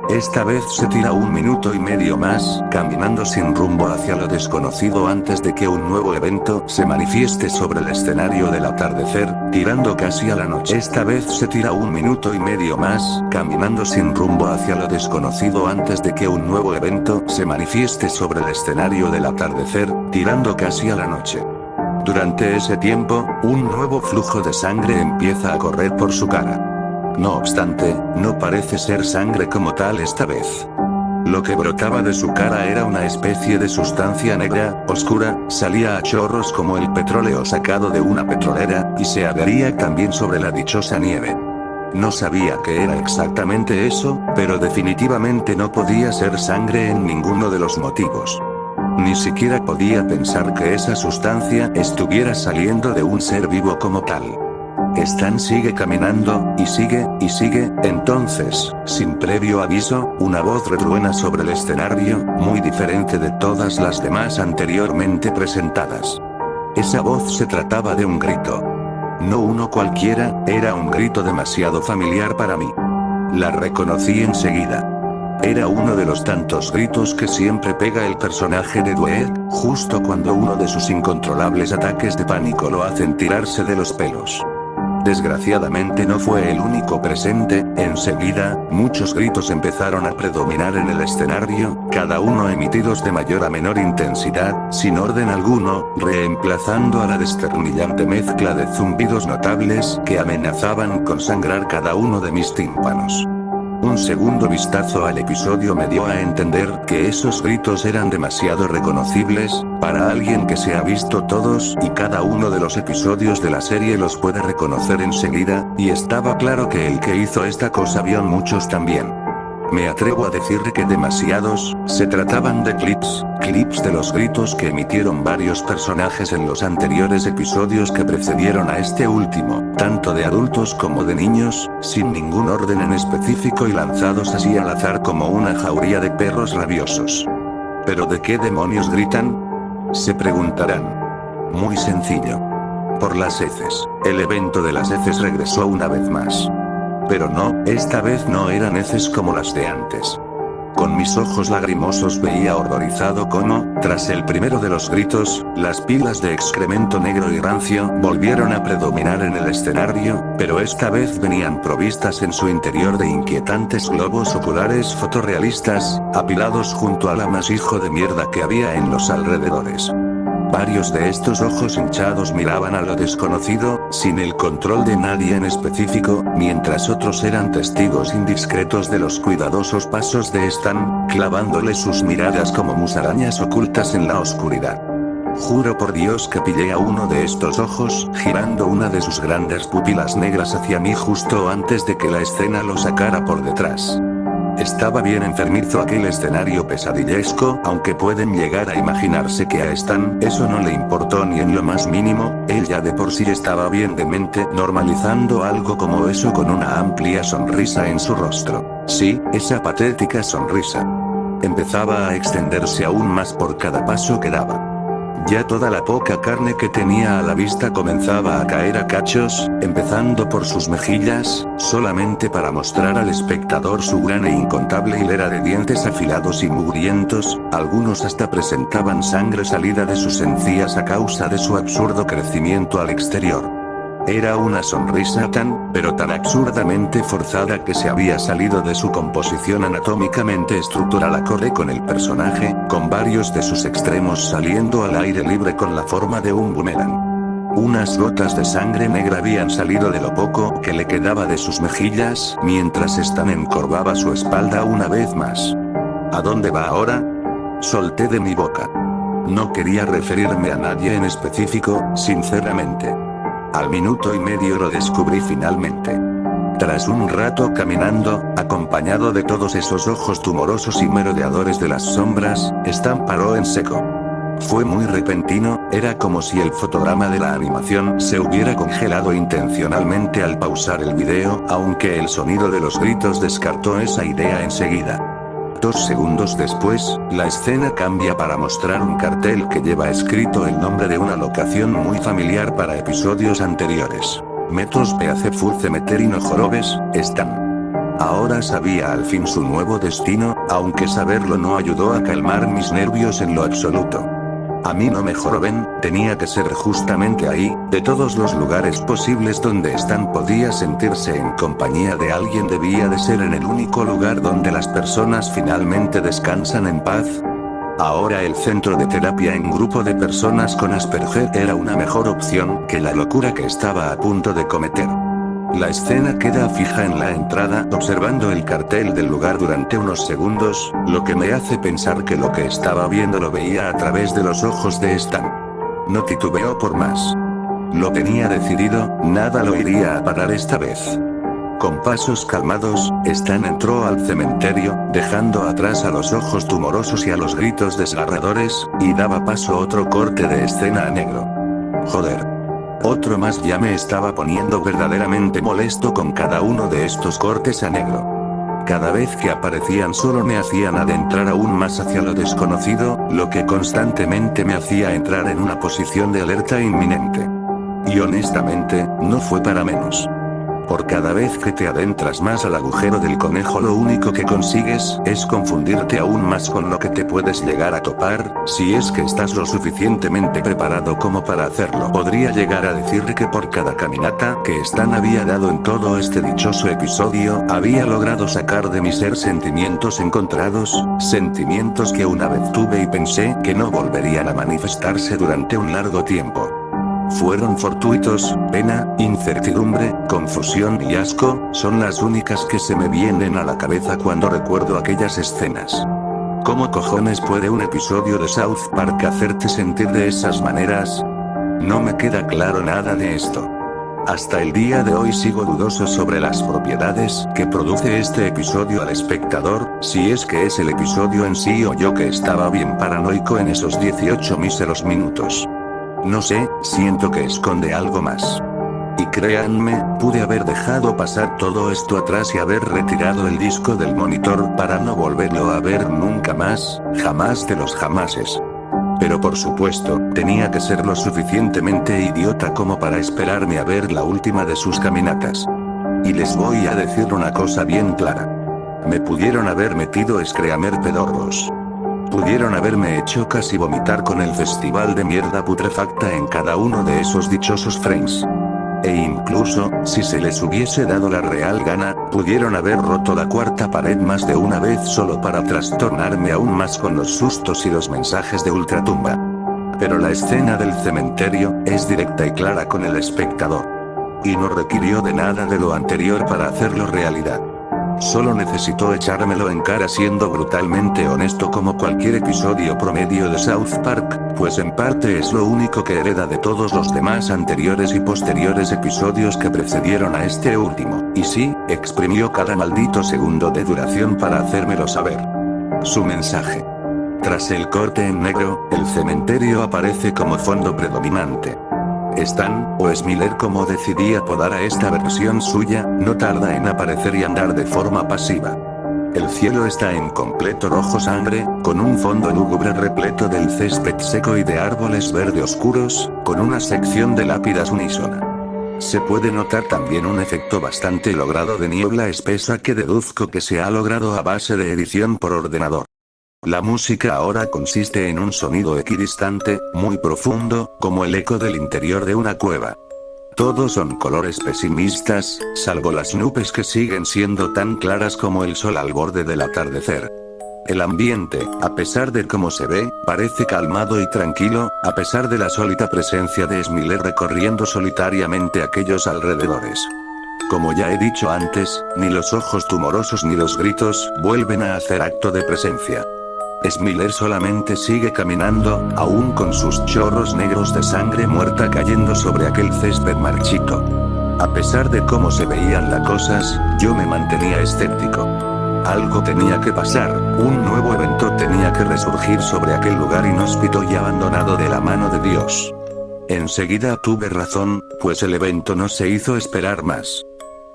esta vez se tira 1 minuto y medio más, caminando sin rumbo hacia lo desconocido antes de que un nuevo evento se manifieste sobre el escenario del atardecer, tirando casi a la noche. Esta vez se tira 1 minuto y medio más, caminando sin rumbo hacia lo desconocido antes de que un nuevo evento se manifieste sobre el escenario del atardecer, tirando casi a la noche. Durante ese tiempo, un nuevo flujo de sangre empieza a correr por su cara. No obstante, no parece ser sangre como tal esta vez. Lo que brotaba de su cara era una especie de sustancia negra, oscura, salía a chorros como el petróleo sacado de una petrolera, y se adhería también sobre la dichosa nieve. No sabía qué era exactamente eso, pero definitivamente no podía ser sangre en ninguno de los motivos. Ni siquiera podía pensar que esa sustancia estuviera saliendo de un ser vivo como tal. Stan sigue caminando, y sigue, entonces, sin previo aviso, una voz resuena sobre el escenario, muy diferente de todas las demás anteriormente presentadas. Esa voz se trataba de un grito. No uno cualquiera, era un grito demasiado familiar para mí. La reconocí enseguida. Era uno de los tantos gritos que siempre pega el personaje de Dweck, justo cuando uno de sus incontrolables ataques de pánico lo hacen tirarse de los pelos. Desgraciadamente no fue el único presente, enseguida, muchos gritos empezaron a predominar en el escenario, cada uno emitidos de mayor a menor intensidad, sin orden alguno, reemplazando a la desternillante mezcla de zumbidos notables que amenazaban con sangrar cada uno de mis tímpanos. Un segundo vistazo al episodio me dio a entender que esos gritos eran demasiado reconocibles, Para alguien que se ha visto todos y cada uno de los episodios de la serie los puede reconocer enseguida, y estaba claro que el que hizo esta cosa vio muchos también. Me atrevo a decir que demasiados, se trataban de clips de los gritos que emitieron varios personajes en los anteriores episodios que precedieron a este último, tanto de adultos como de niños, sin ningún orden en específico y lanzados así al azar como una jauría de perros rabiosos. ¿Pero de qué demonios gritan?, se preguntarán. Muy sencillo. Por las heces. El evento de las heces regresó una vez más. Pero no, esta vez no eran heces como las de antes. Con mis ojos lagrimosos veía horrorizado cómo, tras el primero de los gritos, las pilas de excremento negro y rancio volvieron a predominar en el escenario, pero esta vez venían provistas en su interior de inquietantes globos oculares fotorrealistas, apilados junto al amasijo de mierda que había en los alrededores. Varios de estos ojos hinchados miraban a lo desconocido, sin el control de nadie en específico, mientras otros eran testigos indiscretos de los cuidadosos pasos de Stan, clavándole sus miradas como musarañas ocultas en la oscuridad. Juro por Dios que pillé a uno de estos ojos, girando una de sus grandes pupilas negras hacia mí justo antes de que la escena lo sacara por detrás. Estaba bien enfermizo aquel escenario pesadillesco, aunque pueden llegar a imaginarse que a Stan eso no le importó ni en lo más mínimo, él ya de por sí estaba bien de mente, normalizando algo como eso con una amplia sonrisa en su rostro. Sí, esa patética sonrisa. Empezaba a extenderse aún más por cada paso que daba. Ya toda la poca carne que tenía a la vista comenzaba a caer a cachos, empezando por sus mejillas, solamente para mostrar al espectador su gran e incontable hilera de dientes afilados y mugrientos, algunos hasta presentaban sangre salida de sus encías a causa de su absurdo crecimiento al exterior. Era una sonrisa pero tan absurdamente forzada que se había salido de su composición anatómicamente estructural acorde con el personaje, con varios de sus extremos saliendo al aire libre con la forma de un boomerang. Unas gotas de sangre negra habían salido de lo poco que le quedaba de sus mejillas, mientras Stan encorvaba su espalda una vez más. ¿A dónde va ahora?, solté de mi boca. No quería referirme a nadie en específico, sinceramente. Al minuto y medio lo descubrí finalmente. Tras un rato caminando, acompañado de todos esos ojos tumorosos y merodeadores de las sombras, Stan paró en seco. Fue muy repentino, era como si el fotograma de la animación se hubiera congelado intencionalmente al pausar el video, aunque el sonido de los gritos descartó esa idea enseguida. 2 segundos después, la escena cambia para mostrar un cartel que lleva escrito el nombre de una locación muy familiar para episodios anteriores. Metros PAC Full Cemetery No Jorobes, Stan. Ahora sabía al fin su nuevo destino, aunque saberlo no ayudó a calmar mis nervios en lo absoluto. A mí no me joroben, tenía que ser justamente ahí, de todos los lugares posibles donde Stan podía sentirse en compañía de alguien debía de ser en el único lugar donde las personas finalmente descansan en paz. Ahora el centro de terapia en grupo de personas con Asperger era una mejor opción que la locura que estaba a punto de cometer. La escena queda fija en la entrada observando el cartel del lugar durante unos segundos, lo que me hace pensar que lo que estaba viendo lo veía a través de los ojos de Stan. No titubeó por más. Lo tenía decidido, nada lo iría a parar esta vez. Con pasos calmados, Stan entró al cementerio, dejando atrás a los ojos tumorosos y a los gritos desgarradores, y daba paso a otro corte de escena a negro. Joder. Otro más, ya me estaba poniendo verdaderamente molesto con cada uno de estos cortes a negro. Cada vez que aparecían solo me hacían adentrar aún más hacia lo desconocido, lo que constantemente me hacía entrar en una posición de alerta inminente. Y honestamente, no fue para menos. Por cada vez que te adentras más al agujero del conejo lo único que consigues es confundirte aún más con lo que te puedes llegar a topar, si es que estás lo suficientemente preparado como para hacerlo. Podría llegar a decir que por cada caminata que Stan había dado en todo este dichoso episodio, había logrado sacar de mi ser sentimientos encontrados, sentimientos que una vez tuve y pensé que no volverían a manifestarse durante un largo tiempo. Fueron fortuitos, pena, incertidumbre, confusión y asco, son las únicas que se me vienen a la cabeza cuando recuerdo aquellas escenas. ¿Cómo cojones puede un episodio de South Park hacerte sentir de esas maneras? No me queda claro nada de esto. Hasta el día de hoy sigo dudoso sobre las propiedades que produce este episodio al espectador, si es que es el episodio en sí o yo que estaba bien paranoico en esos 18 míseros minutos. No sé, siento que esconde algo más. Y créanme, pude haber dejado pasar todo esto atrás y haber retirado el disco del monitor para no volverlo a ver nunca más, jamás de los jamases. Pero por supuesto, tenía que ser lo suficientemente idiota como para esperarme a ver la última de sus caminatas. Y les voy a decir una cosa bien clara. Me pudieron haber metido Screamer pedorros. Pudieron haberme hecho casi vomitar con el festival de mierda putrefacta en cada uno de esos dichosos frames. E incluso, si se les hubiese dado la real gana, pudieron haber roto la cuarta pared más de una vez solo para trastornarme aún más con los sustos y los mensajes de ultratumba. Pero la escena del cementerio es directa y clara con el espectador. Y no requirió de nada de lo anterior para hacerlo realidad. Solo necesitó echármelo en cara siendo brutalmente honesto como cualquier episodio promedio de South Park, pues en parte es lo único que hereda de todos los demás anteriores y posteriores episodios que precedieron a este último, y sí, exprimió cada maldito segundo de duración para hacérmelo saber. Su mensaje. Tras el corte en negro, el cementerio aparece como fondo predominante. Stan, o Smiller como decidí apodar a esta versión suya, no tarda en aparecer y andar de forma pasiva. El cielo está en completo rojo sangre, con un fondo lúgubre repleto del césped seco y de árboles verde oscuros, con una sección de lápidas unísona. Se puede notar también un efecto bastante logrado de niebla espesa que deduzco que se ha logrado a base de edición por ordenador. La música ahora consiste en un sonido equidistante, muy profundo, como el eco del interior de una cueva. Todos son colores pesimistas, salvo las nubes que siguen siendo tan claras como el sol al borde del atardecer. El ambiente, a pesar de cómo se ve, parece calmado y tranquilo, a pesar de la sólita presencia de Smiller recorriendo solitariamente aquellos alrededores. Como ya he dicho antes, ni los ojos tumorosos ni los gritos vuelven a hacer acto de presencia. Smiller solamente sigue caminando, aún con sus chorros negros de sangre muerta cayendo sobre aquel césped marchito. A pesar de cómo se veían las cosas, yo me mantenía escéptico. Algo tenía que pasar, un nuevo evento tenía que resurgir sobre aquel lugar inhóspito y abandonado de la mano de Dios. Enseguida tuve razón, pues el evento no se hizo esperar más.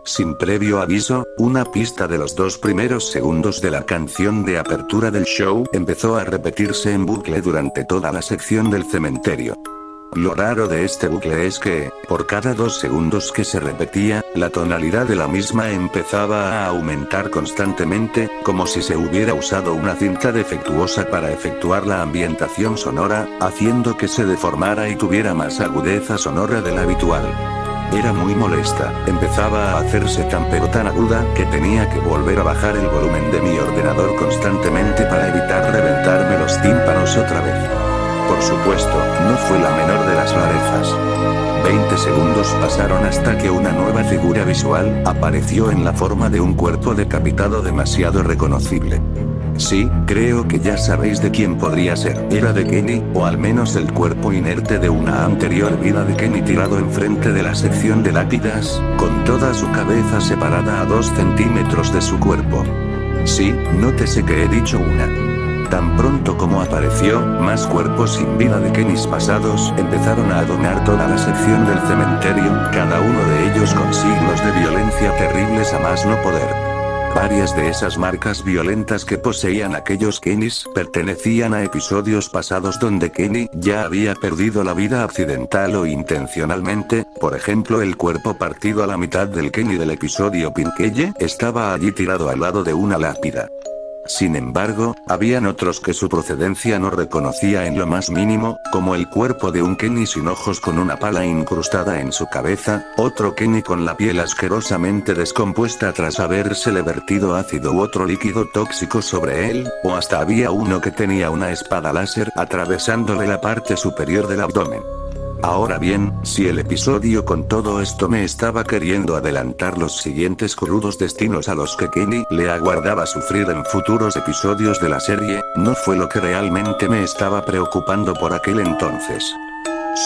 Sin previo aviso, una pista de los 2 primeros segundos de la canción de apertura del show empezó a repetirse en bucle durante toda la sección del cementerio. Lo raro de este bucle es que, por cada 2 segundos que se repetía, la tonalidad de la misma empezaba a aumentar constantemente, como si se hubiera usado una cinta defectuosa para efectuar la ambientación sonora, haciendo que se deformara y tuviera más agudeza sonora de la habitual. Era muy molesta, empezaba a hacerse tan pero tan aguda que tenía que volver a bajar el volumen de mi ordenador constantemente para evitar reventarme los tímpanos otra vez. Por supuesto, no fue la menor de las rarezas. 20 segundos pasaron hasta que una nueva figura visual apareció en la forma de un cuerpo decapitado demasiado reconocible. Sí, creo que ya sabéis de quién podría ser. Era de Kenny, o al menos el cuerpo inerte de una anterior vida de Kenny tirado enfrente de la sección de lápidas, con toda su cabeza separada a 2 centímetros de su cuerpo. Sí, nótese que he dicho una. Tan pronto como apareció, más cuerpos sin vida de Kennys pasados empezaron a adornar toda la sección del cementerio, cada uno de ellos con signos de violencia terribles a más no poder. Varias de esas marcas violentas que poseían aquellos Kennys pertenecían a episodios pasados donde Kenny ya había perdido la vida accidental o intencionalmente, por ejemplo el cuerpo partido a la mitad del Kenny del episodio Pinkeye estaba allí tirado al lado de una lápida. Sin embargo, habían otros que su procedencia no reconocía en lo más mínimo, como el cuerpo de un Kenny sin ojos con una pala incrustada en su cabeza, otro Kenny con la piel asquerosamente descompuesta tras habérsele vertido ácido u otro líquido tóxico sobre él, o hasta había uno que tenía una espada láser atravesándole la parte superior del abdomen. Ahora bien, si el episodio con todo esto me estaba queriendo adelantar los siguientes crudos destinos a los que Kenny le aguardaba sufrir en futuros episodios de la serie, no fue lo que realmente me estaba preocupando por aquel entonces.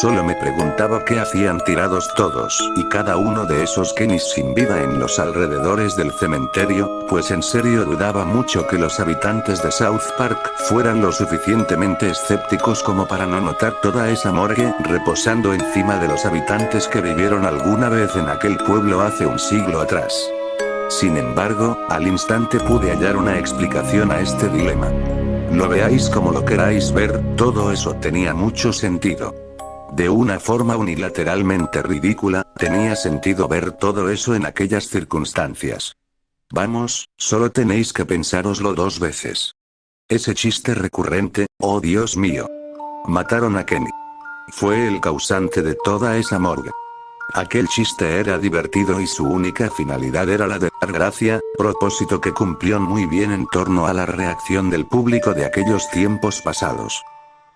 Solo me preguntaba qué hacían tirados todos y cada uno de esos Kennys sin vida en los alrededores del cementerio, pues en serio dudaba mucho que los habitantes de South Park fueran lo suficientemente escépticos como para no notar toda esa morgue reposando encima de los habitantes que vivieron alguna vez en aquel pueblo hace un siglo atrás. Sin embargo, al instante pude hallar una explicación a este dilema. Lo veáis como lo queráis ver, todo eso tenía mucho sentido. De una forma unilateralmente ridícula, tenía sentido ver todo eso en aquellas circunstancias. Vamos, solo tenéis que pensároslo 2 veces. Ese chiste recurrente, oh Dios mío. Mataron a Kenny. Fue el causante de toda esa morgue. Aquel chiste era divertido y su única finalidad era la de dar gracia, propósito que cumplió muy bien en torno a la reacción del público de aquellos tiempos pasados.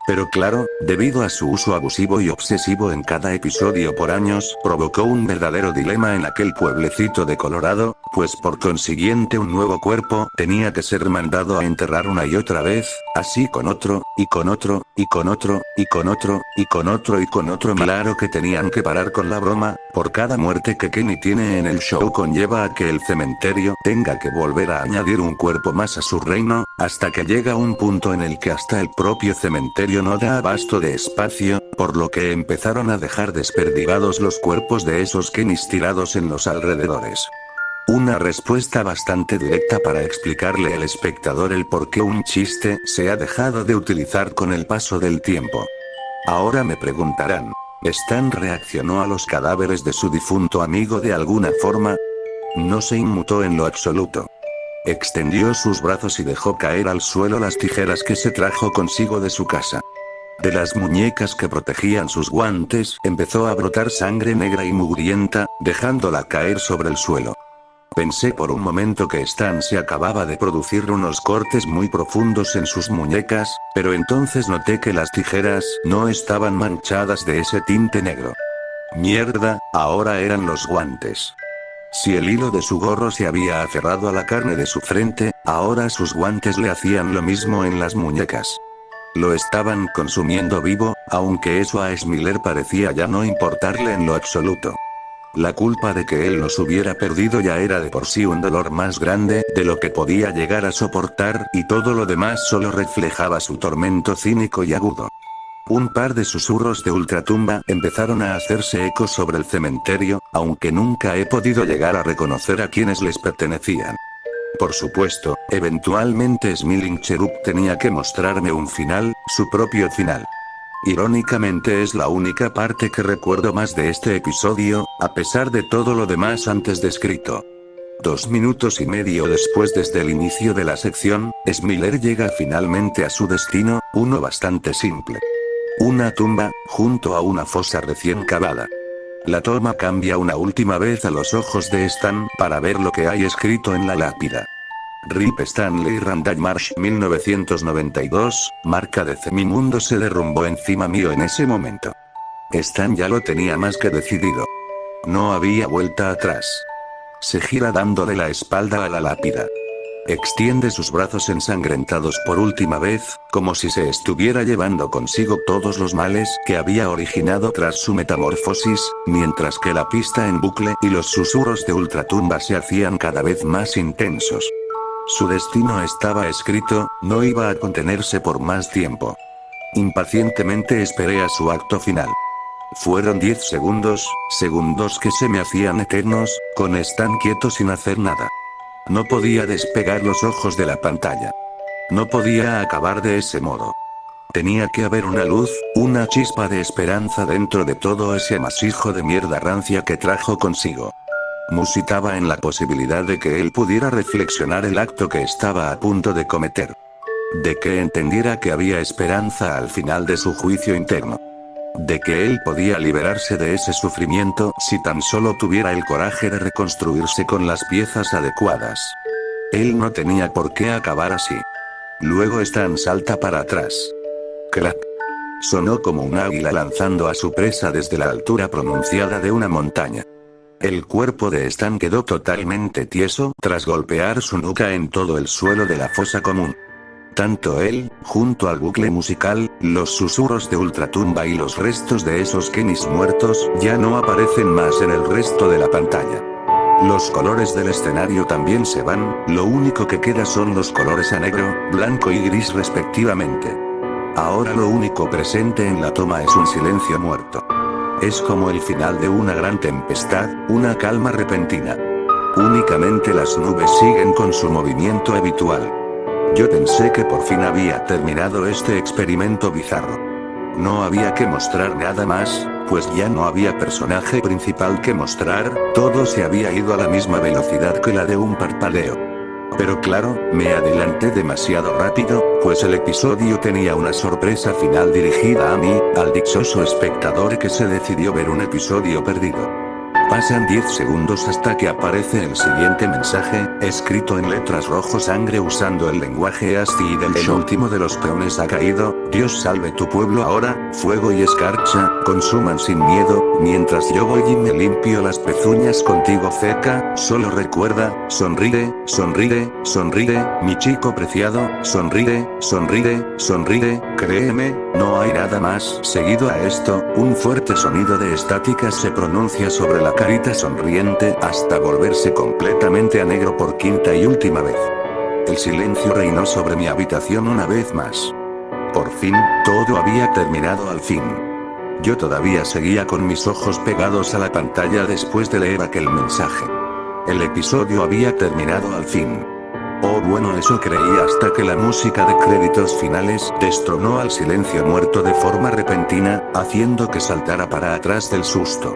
Pero claro, debido a su uso abusivo y obsesivo en cada episodio por años, provocó un verdadero dilema en aquel pueblecito de Colorado, pues por consiguiente un nuevo cuerpo tenía que ser mandado a enterrar una y otra vez, así con otro, y con otro, y con otro, y con otro, y con otro y con otro. Claro que tenían que parar con la broma, por cada muerte que Kenny tiene en el show conlleva a que el cementerio tenga que volver a añadir un cuerpo más a su reino, hasta que llega un punto en el que hasta el propio cementerio no da abasto de espacio, por lo que empezaron a dejar desperdigados los cuerpos de esos Kennys tirados en los alrededores. Una respuesta bastante directa para explicarle al espectador el por qué un chiste se ha dejado de utilizar con el paso del tiempo. Ahora me preguntarán, ¿Stan reaccionó a los cadáveres de su difunto amigo de alguna forma? No se inmutó en lo absoluto. Extendió sus brazos y dejó caer al suelo las tijeras que se trajo consigo de su casa. De las muñecas que protegían sus guantes empezó a brotar sangre negra y mugrienta, dejándola caer sobre el suelo. Pensé por un momento que Stan se acababa de producir unos cortes muy profundos en sus muñecas, pero entonces noté que las tijeras no estaban manchadas de ese tinte negro. Mierda, ahora eran los guantes. Si el hilo de su gorro se había aferrado a la carne de su frente, ahora sus guantes le hacían lo mismo en las muñecas. Lo estaban consumiendo vivo, aunque eso a Miller parecía ya no importarle en lo absoluto. La culpa de que él los hubiera perdido ya era de por sí un dolor más grande de lo que podía llegar a soportar, y todo lo demás solo reflejaba su tormento cínico y agudo. Un par de susurros de ultratumba empezaron a hacerse eco sobre el cementerio, aunque nunca he podido llegar a reconocer a quienes les pertenecían. Por supuesto, eventualmente Smiling Cherub tenía que mostrarme un final, su propio final. Irónicamente es la única parte que recuerdo más de este episodio, a pesar de todo lo demás antes descrito. 2 minutos y medio después desde el inicio de la sección, Miller llega finalmente a su destino, uno bastante simple. Una tumba, junto a una fosa recién cavada. La toma cambia una última vez a los ojos de Stan para ver lo que hay escrito en la lápida. Rip Stanley Randall Marsh 1992, marca de mi mundo se derrumbó encima mío en ese momento. Stan ya lo tenía más que decidido. No había vuelta atrás. Se gira dándole la espalda a la lápida. Extiende sus brazos ensangrentados por última vez, como si se estuviera llevando consigo todos los males que había originado tras su metamorfosis, mientras que la pista en bucle y los susurros de ultratumba se hacían cada vez más intensos. Su destino estaba escrito, no iba a contenerse por más tiempo. Impacientemente esperé a su acto final. Fueron 10 segundos, segundos que se me hacían eternos, con Stan quieto sin hacer nada. No podía despegar los ojos de la pantalla. No podía acabar de ese modo. Tenía que haber una luz, una chispa de esperanza dentro de todo ese amasijo de mierda rancia que trajo consigo. Musitaba en la posibilidad de que él pudiera reflexionar el acto que estaba a punto de cometer. De que entendiera que había esperanza al final de su juicio interno. De que él podía liberarse de ese sufrimiento si tan solo tuviera el coraje de reconstruirse con las piezas adecuadas. Él no tenía por qué acabar así. Luego Stan salta para atrás. Crack. sonó como un águila lanzando a su presa desde la altura pronunciada de una montaña. El cuerpo de Stan quedó totalmente tieso tras golpear su nuca en todo el suelo de la fosa común. Tanto él, junto al bucle musical, los susurros de ultratumba y los restos de esos Kennys muertos, ya no aparecen más en el resto de la pantalla. Los colores del escenario también se van, lo único que queda son los colores a negro, blanco y gris respectivamente. Ahora lo único presente en la toma es un silencio muerto. Es como el final de una gran tempestad, una calma repentina. Únicamente las nubes siguen con su movimiento habitual. Yo pensé que por fin había terminado este experimento bizarro. No había que mostrar nada más, pues ya no había personaje principal que mostrar, todo se había ido a la misma velocidad que la de un parpadeo. Pero claro, me adelanté demasiado rápido, pues el episodio tenía una sorpresa final dirigida a mí, al dichoso espectador que se decidió ver un episodio perdido. Pasan 10 segundos hasta que aparece el siguiente mensaje, escrito en letras rojo sangre usando el lenguaje ASCII del show. El último de los peones ha caído, Dios salve tu pueblo ahora, fuego y escarcha, consuman sin miedo, mientras yo voy y me limpio las pezuñas contigo cerca, solo recuerda, sonríe, sonríe, sonríe, mi chico preciado, sonríe, sonríe, sonríe, créeme, no hay nada más. Seguido a esto, un fuerte sonido de estática se pronuncia sobre la carita sonriente hasta volverse completamente a negro por quinta y última vez. El silencio reinó sobre mi habitación una vez más. Por fin, todo había terminado al fin. Yo todavía seguía con mis ojos pegados a la pantalla después de leer aquel mensaje. El episodio había terminado al fin. Oh bueno, eso creí hasta que la música de créditos finales destronó al silencio muerto de forma repentina, haciendo que saltara para atrás del susto.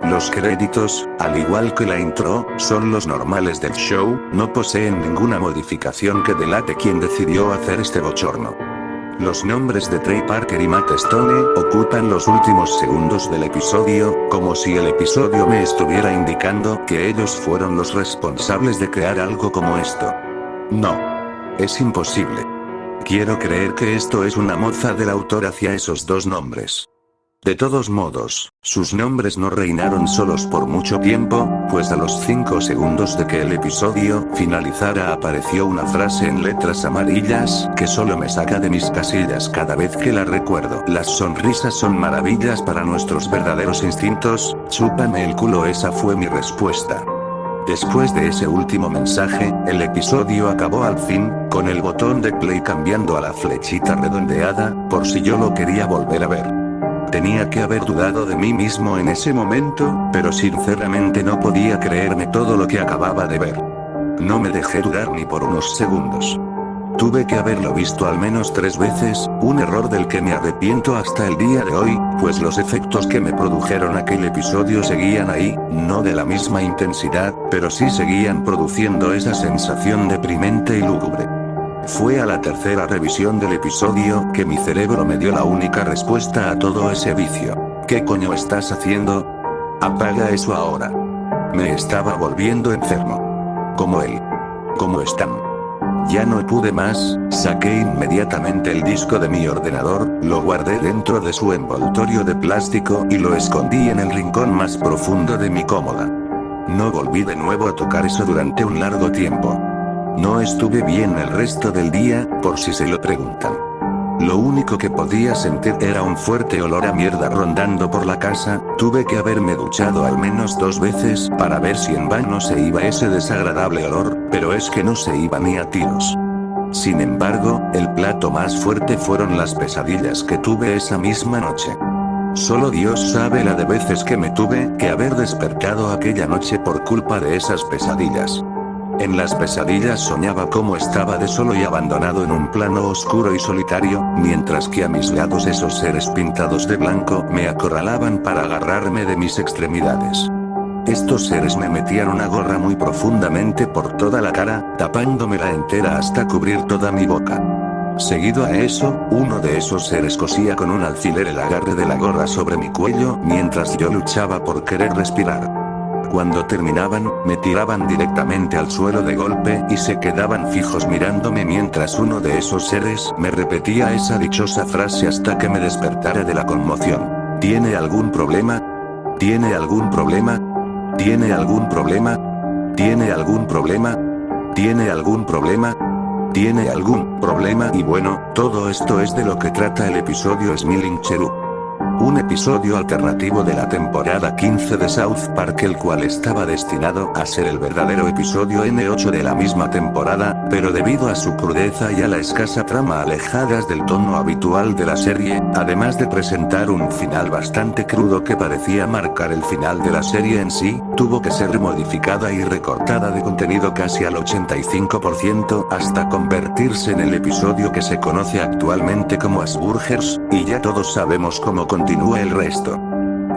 Los créditos, al igual que la intro, son los normales del show, no poseen ninguna modificación que delate quién decidió hacer este bochorno. Los nombres de Trey Parker y Matt Stone ocupan los últimos segundos del episodio, como si el episodio me estuviera indicando que ellos fueron los responsables de crear algo como esto. No. Es imposible. Quiero creer que esto es una mofa del autor hacia esos dos nombres. De todos modos, sus nombres no reinaron solos por mucho tiempo, pues a los 5 segundos de que el episodio finalizara apareció una frase en letras amarillas que solo me saca de mis casillas cada vez que la recuerdo. Las sonrisas son maravillas para nuestros verdaderos instintos, chúpame el culo, esa fue mi respuesta. Después de ese último mensaje, el episodio acabó al fin, con el botón de play cambiando a la flechita redondeada, por si yo lo quería volver a ver. Tenía que haber dudado de mí mismo en ese momento, pero sinceramente no podía creerme todo lo que acababa de ver. No me dejé dudar ni por unos segundos. Tuve que haberlo visto al menos 3 veces, un error del que me arrepiento hasta el día de hoy, pues los efectos que me produjeron aquel episodio seguían ahí, no de la misma intensidad, pero sí seguían produciendo esa sensación deprimente y lúgubre. Fue a la tercera revisión del episodio que mi cerebro me dio la única respuesta a todo ese vicio. ¿Qué coño estás haciendo? Apaga eso ahora. Me estaba volviendo enfermo. Como él. Como Stan. Ya no pude más, saqué inmediatamente el disco de mi ordenador, lo guardé dentro de su envoltorio de plástico y lo escondí en el rincón más profundo de mi cómoda. No volví de nuevo a tocar eso durante un largo tiempo. No estuve bien el resto del día, por si se lo preguntan. Lo único que podía sentir era un fuerte olor a mierda rondando por la casa, tuve que haberme duchado al menos 2 veces para ver si en vano se iba ese desagradable olor, pero es que no se iba ni a tiros. Sin embargo, el plato más fuerte fueron las pesadillas que tuve esa misma noche. Solo Dios sabe la de veces que me tuve que haber despertado aquella noche por culpa de esas pesadillas. En las pesadillas soñaba cómo estaba de solo y abandonado en un plano oscuro y solitario, mientras que a mis lados esos seres pintados de blanco me acorralaban para agarrarme de mis extremidades. Estos seres me metían una gorra muy profundamente por toda la cara, tapándomela entera hasta cubrir toda mi boca. Seguido a eso, uno de esos seres cosía con un alfiler el agarre de la gorra sobre mi cuello mientras yo luchaba por querer respirar. Cuando terminaban, me tiraban directamente al suelo de golpe y se quedaban fijos mirándome mientras uno de esos seres me repetía esa dichosa frase hasta que me despertara de la conmoción. ¿Tiene algún problema? ¿Tiene algún problema? ¿Tiene algún problema? ¿Tiene algún problema? ¿Tiene algún problema? ¿Tiene algún problema? Y bueno, todo esto es de lo que trata el episodio Smiling Cherub. Un episodio alternativo de la temporada 15 de South Park, el cual estaba destinado a ser el verdadero episodio N8 de la misma temporada, pero debido a su crudeza y a la escasa trama alejadas del tono habitual de la serie, además de presentar un final bastante crudo que parecía marcar el final de la serie en sí, tuvo que ser modificada y recortada de contenido casi al 85% hasta convertirse en el episodio que se conoce actualmente como Asperger's, y ya todos sabemos cómo continúa el resto.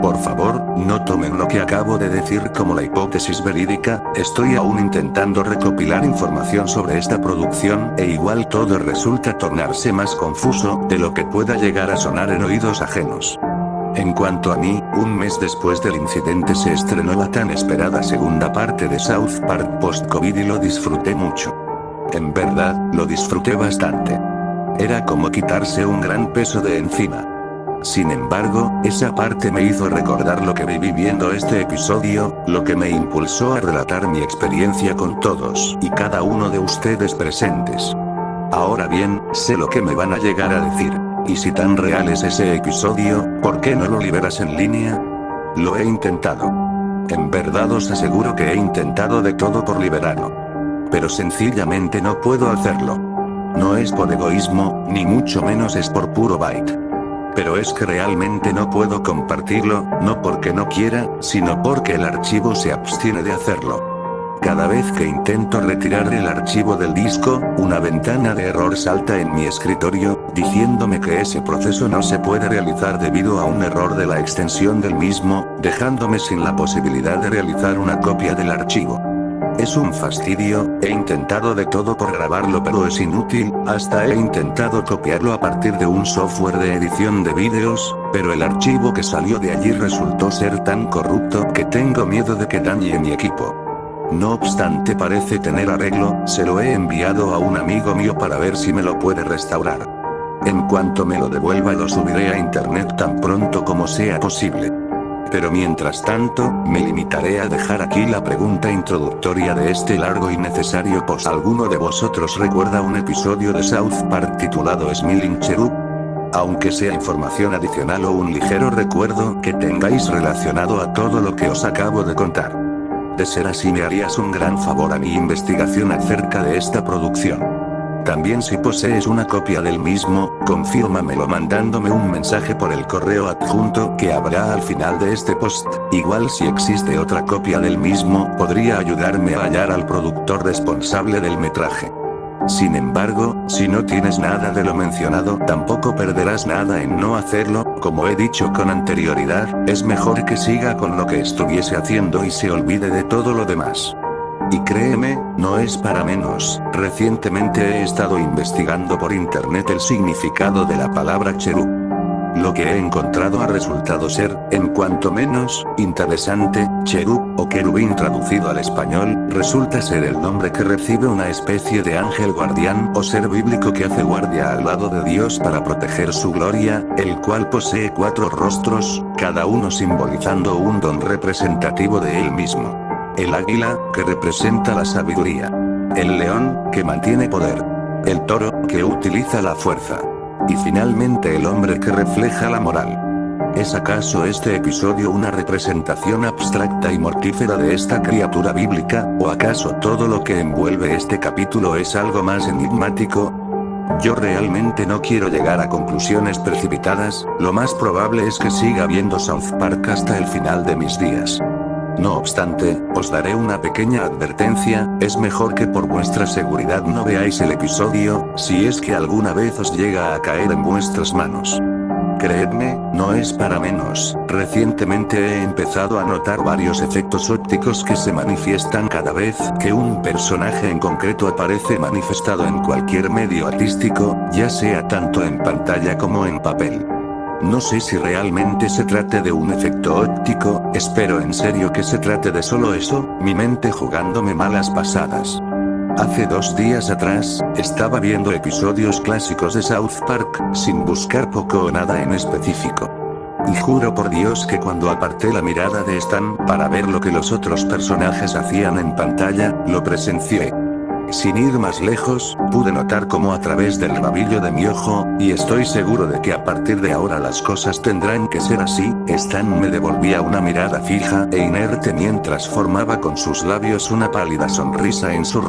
Por favor, no tomen lo que acabo de decir como la hipótesis verídica, estoy aún intentando recopilar información sobre esta producción e igual todo resulta tornarse más confuso de lo que pueda llegar a sonar en oídos ajenos. En cuanto a mí, un mes después del incidente se estrenó la tan esperada segunda parte de South Park post-COVID y lo disfruté mucho. En verdad, lo disfruté bastante. Era como quitarse un gran peso de encima. Sin embargo, esa parte me hizo recordar lo que viví viendo este episodio, lo que me impulsó a relatar mi experiencia con todos y cada uno de ustedes presentes. Ahora bien, sé lo que me van a llegar a decir. ¿Y si tan real es ese episodio, por qué no lo liberas en línea? Lo he intentado. En verdad os aseguro que he intentado de todo por liberarlo. Pero sencillamente no puedo hacerlo. No es por egoísmo, ni mucho menos es por puro bait. Pero es que realmente no puedo compartirlo, no porque no quiera, sino porque el archivo se abstiene de hacerlo. Cada vez que intento retirar el archivo del disco, una ventana de error salta en mi escritorio, diciéndome que ese proceso no se puede realizar debido a un error de la extensión del mismo, dejándome sin la posibilidad de realizar una copia del archivo. Es un fastidio, he intentado de todo por grabarlo pero es inútil, hasta he intentado copiarlo a partir de un software de edición de vídeos, pero el archivo que salió de allí resultó ser tan corrupto que tengo miedo de que dañe mi equipo. No obstante parece tener arreglo, se lo he enviado a un amigo mío para ver si me lo puede restaurar. En cuanto me lo devuelva lo subiré a internet tan pronto como sea posible. Pero mientras tanto, me limitaré a dejar aquí la pregunta introductoria de este largo y necesario post. ¿Alguno de vosotros recuerda un episodio de South Park titulado Smiling Cherub? Aunque sea información adicional o un ligero recuerdo que tengáis relacionado a todo lo que os acabo de contar. De ser así me harías un gran favor a mi investigación acerca de esta producción. También si posees una copia del mismo, confírmamelo mandándome un mensaje por el correo adjunto que habrá al final de este post. Igual si existe otra copia del mismo, podría ayudarme a hallar al productor responsable del metraje. Sin embargo, si no tienes nada de lo mencionado, tampoco perderás nada en no hacerlo, como he dicho con anterioridad, es mejor que siga con lo que estuviese haciendo y se olvide de todo lo demás. Y créeme, no es para menos, recientemente he estado investigando por internet el significado de la palabra cherub. Lo que he encontrado ha resultado ser, en cuanto menos, interesante. Cherub, o querubín traducido al español, resulta ser el nombre que recibe una especie de ángel guardián o ser bíblico que hace guardia al lado de Dios para proteger su gloria, el cual posee 4 rostros, cada uno simbolizando un don representativo de él mismo. El águila, que representa la sabiduría. El león, que mantiene poder. El toro, que utiliza la fuerza. Y finalmente el hombre que refleja la moral. ¿Es acaso este episodio una representación abstracta y mortífera de esta criatura bíblica, o acaso todo lo que envuelve este capítulo es algo más enigmático? Yo realmente no quiero llegar a conclusiones precipitadas, lo más probable es que siga viendo South Park hasta el final de mis días. No obstante, os daré una pequeña advertencia, es mejor que por vuestra seguridad no veáis el episodio, si es que alguna vez os llega a caer en vuestras manos. Creedme, no es para menos, recientemente he empezado a notar varios efectos ópticos que se manifiestan cada vez que un personaje en concreto aparece manifestado en cualquier medio artístico, ya sea tanto en pantalla como en papel. No sé si realmente se trate de un efecto óptico, espero en serio que se trate de solo eso, mi mente jugándome malas pasadas. Hace 2 días atrás, estaba viendo episodios clásicos de South Park, sin buscar poco o nada en específico. Y juro por Dios que cuando aparté la mirada de Stan para ver lo que los otros personajes hacían en pantalla, lo presencié. Sin ir más lejos, pude notar cómo a través del rabillo de mi ojo, y estoy seguro de que a partir de ahora las cosas tendrán que ser así, Stan me devolvía una mirada fija e inerte mientras formaba con sus labios una pálida sonrisa en su